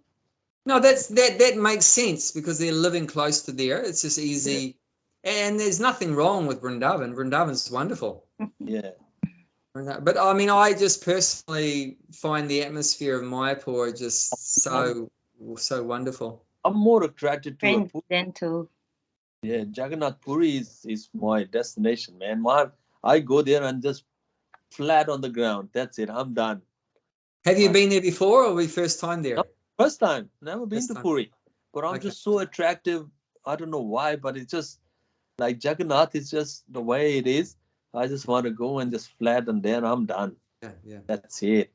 S1: No, that makes sense because they're living close to there. It's just easy. And there's nothing wrong with Vrindavan. Vrindavan's wonderful.
S2: Yeah.
S1: But I mean, I just personally find the atmosphere of Mayapur just so wonderful.
S2: I'm more attracted to
S3: Transcendental.
S2: Yeah, Jagannath Puri is my destination, man. I go there and just flat on the ground. That's it. I'm done.
S1: Have you been there before, or were you first time there?
S2: No, first time. Never been to Puri. But I'm just so attractive. I don't know why, but it's just like Jagannath is just the way it is. I just want to go and just flat, and then I'm done.
S1: Yeah.
S2: That's it.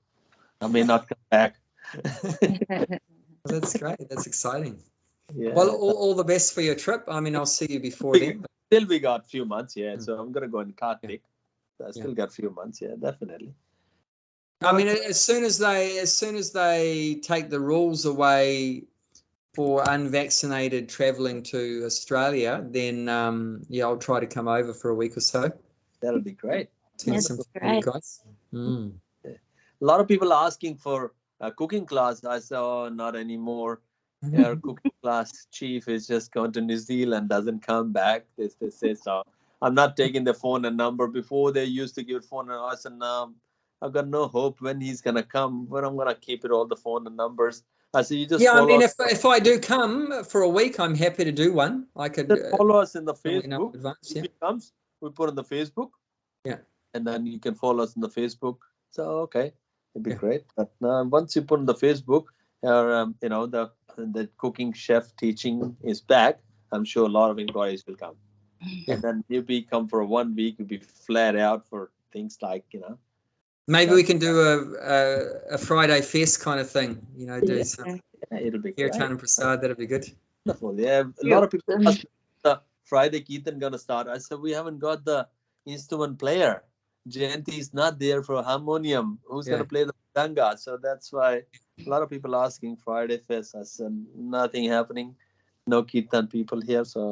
S2: I may not come back.
S1: That's great. That's exciting.
S2: Yeah.
S1: Well, all the best for your trip. I mean, I'll see you before then.
S2: Still, we got a few months, So I'm gonna go in Kartik. I still got a few months, definitely.
S1: I mean, as soon as they take the rules away for unvaccinated traveling to Australia, then I'll try to come over for a week or so.
S2: That'll be great.
S3: That's great.
S2: A lot of people are asking for a cooking class. I said, oh, not anymore. Our cooking class chief is just gone to New Zealand, doesn't come back. They say so. I'm not taking the phone and number. Before they used to give phone and I said, no, I've got no hope when he's gonna come, but I'm gonna keep it all the phone and numbers. I said, you just
S1: Yeah, I
S2: follow
S1: mean,
S2: us,
S1: if I do come for a week, I'm happy to do one. I could
S2: just follow us in the
S1: let me know in
S2: Facebook.
S1: advance.
S2: If
S1: Yeah,
S2: he comes, we put on the Facebook.
S1: Yeah.
S2: And then you can follow us on the Facebook. So okay, it'd be
S1: Yeah.
S2: great. But once you put on the Facebook, you know, the cooking chef teaching is back, I'm sure a lot of inquiries will come.
S1: Yeah.
S2: And then you come for 1 week, you'll be flat out for things like, you know.
S1: maybe
S2: So,
S1: we can do a Friday fest kind of thing. You know, do some
S2: yeah, it'll be
S1: Kirtan
S2: great.
S1: and Prasad. That'd be good.
S2: Wonderful. Yeah, a lot of people ask me, the Friday Kirtan gonna start. I said we haven't got the instrument player. Jayanti is not there for harmonium. Who's gonna play the danga? So that's why a lot of people asking Friday fest. I said nothing happening. No Kirtan people here. So